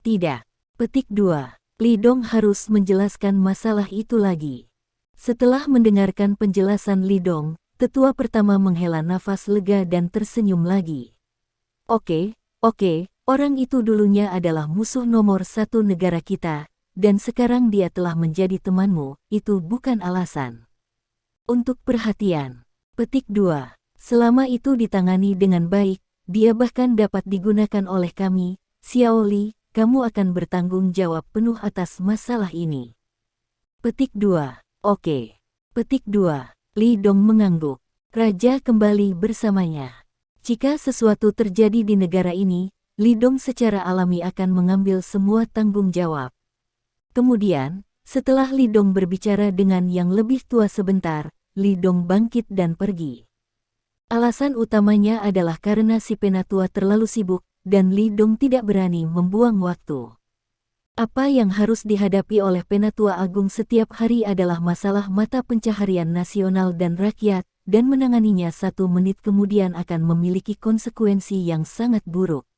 Tidak. Petik 2. Lidong harus menjelaskan masalah itu lagi. Setelah mendengarkan penjelasan Lidong, tetua pertama menghela nafas lega dan tersenyum lagi. Oke, orang itu dulunya adalah musuh nomor 1 negara kita, dan sekarang dia telah menjadi temanmu, itu bukan alasan. Untuk perhatian. Petik 2. Selama itu ditangani dengan baik, dia bahkan dapat digunakan oleh kami, Xiao Li, kamu akan bertanggung jawab penuh atas masalah ini. Petik 2. Oke. Petik 2. Li Dong mengangguk. Raja kembali bersamanya. Jika sesuatu terjadi di negara ini, Li Dong secara alami akan mengambil semua tanggung jawab. Kemudian, setelah Li Dong berbicara dengan yang lebih tua sebentar, Li Dong bangkit dan pergi. Alasan utamanya adalah karena si penatua terlalu sibuk, dan Li Dong tidak berani membuang waktu. Apa yang harus dihadapi oleh penatua agung setiap hari adalah masalah mata pencaharian nasional dan rakyat, dan menanganinya 1 menit kemudian akan memiliki konsekuensi yang sangat buruk.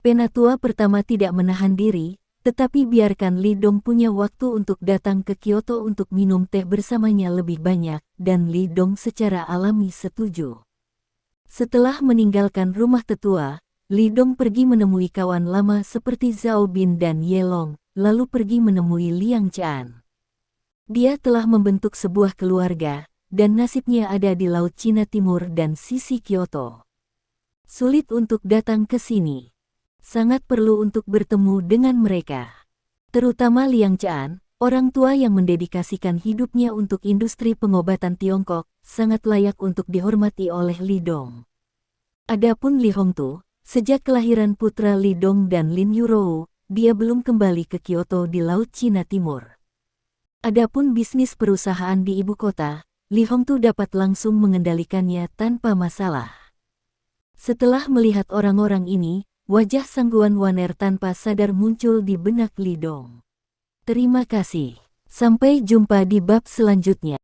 Penatua pertama tidak menahan diri, tetapi biarkan Li Dong punya waktu untuk datang ke Kyoto untuk minum teh bersamanya lebih banyak, dan Li Dong secara alami setuju. Setelah meninggalkan rumah tetua, Li Dong pergi menemui kawan lama seperti Zhao Bin dan Ye Long, lalu pergi menemui Liang Chan. Dia telah membentuk sebuah keluarga, dan nasibnya ada di Laut Cina Timur dan sisi Kyoto. Sulit untuk datang ke sini. Sangat perlu untuk bertemu dengan mereka. Terutama Liang Chan, orang tua yang mendedikasikan hidupnya untuk industri pengobatan Tiongkok, sangat layak untuk dihormati oleh Li Dong. Adapun Li Hongtu, sejak kelahiran putra Li Dong dan Lin Yurou, dia belum kembali ke Kyoto di Laut Cina Timur. Adapun bisnis perusahaan di ibu kota, Li Hongtu dapat langsung mengendalikannya tanpa masalah. Setelah melihat orang-orang ini, wajah Sangguan Waner tanpa sadar muncul di benak Li Dong. Terima kasih. Sampai jumpa di bab selanjutnya.